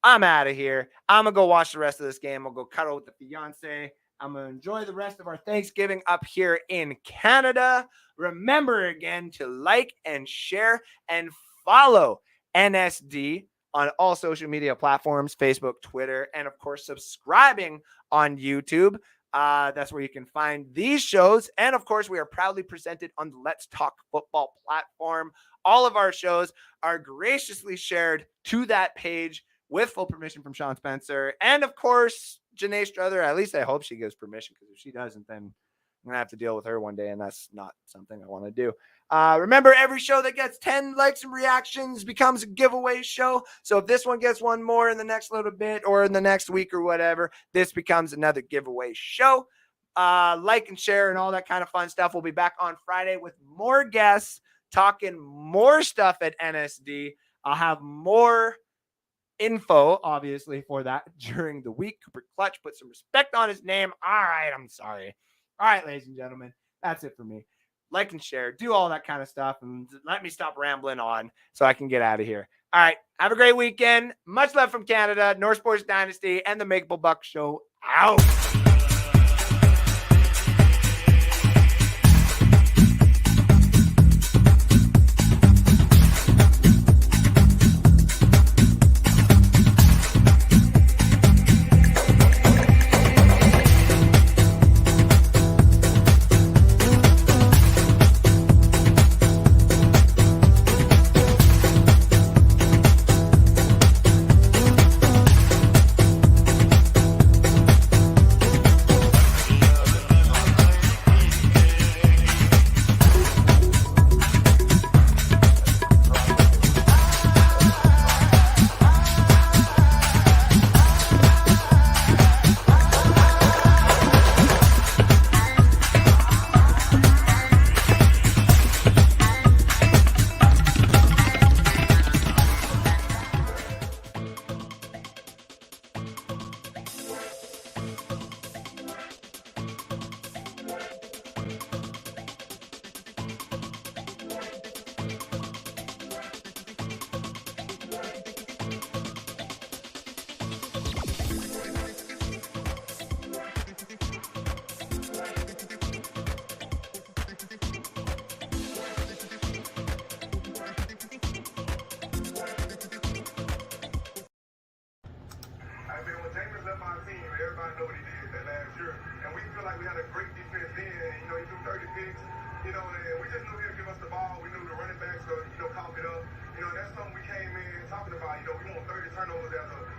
I'm out of here. I'm going to go watch the rest of this game. I'll go cuddle with the fiance. I'm going to enjoy the rest of our Thanksgiving up here in Canada. Remember again to like and share and follow NSD on all social media platforms, Facebook, Twitter, and of course, subscribing on YouTube. That's where you can find these shows. And of course, we are proudly presented on the Let's Talk Football platform. All of our shows are graciously shared to that page with full permission from Sean Spencer. And of course, Janae Struther. At least I hope she gives permission, because if she doesn't, then I'm going to have to deal with her one day, and that's not something I want to do. Remember, every show that gets 10 likes and reactions becomes a giveaway show. So if this one gets one more in the next little bit or in the next week or whatever, this becomes another giveaway show. Like and share and all that kind of fun stuff. We'll be back on Friday with more guests, talking more stuff at NSD. I'll have more info, obviously, for that during the week. Cooper Clutch, put some respect on his name. All right, I'm sorry. All right, ladies and gentlemen, that's it for me. like and share, do all that kind of stuff, and let me stop rambling on so I can get out of here. All right, have a great weekend. Much love from Canada, North Sports Dynasty, and the Makeable Buc Show out.
Everybody know what he did that last year. And we feel like we had a great defense then. You know, he threw 30 picks. You know, and we just knew he would give us the ball. We knew the running backs would, cough it up. You know, that's something we came in talking about. You know, we want 30 turnovers as a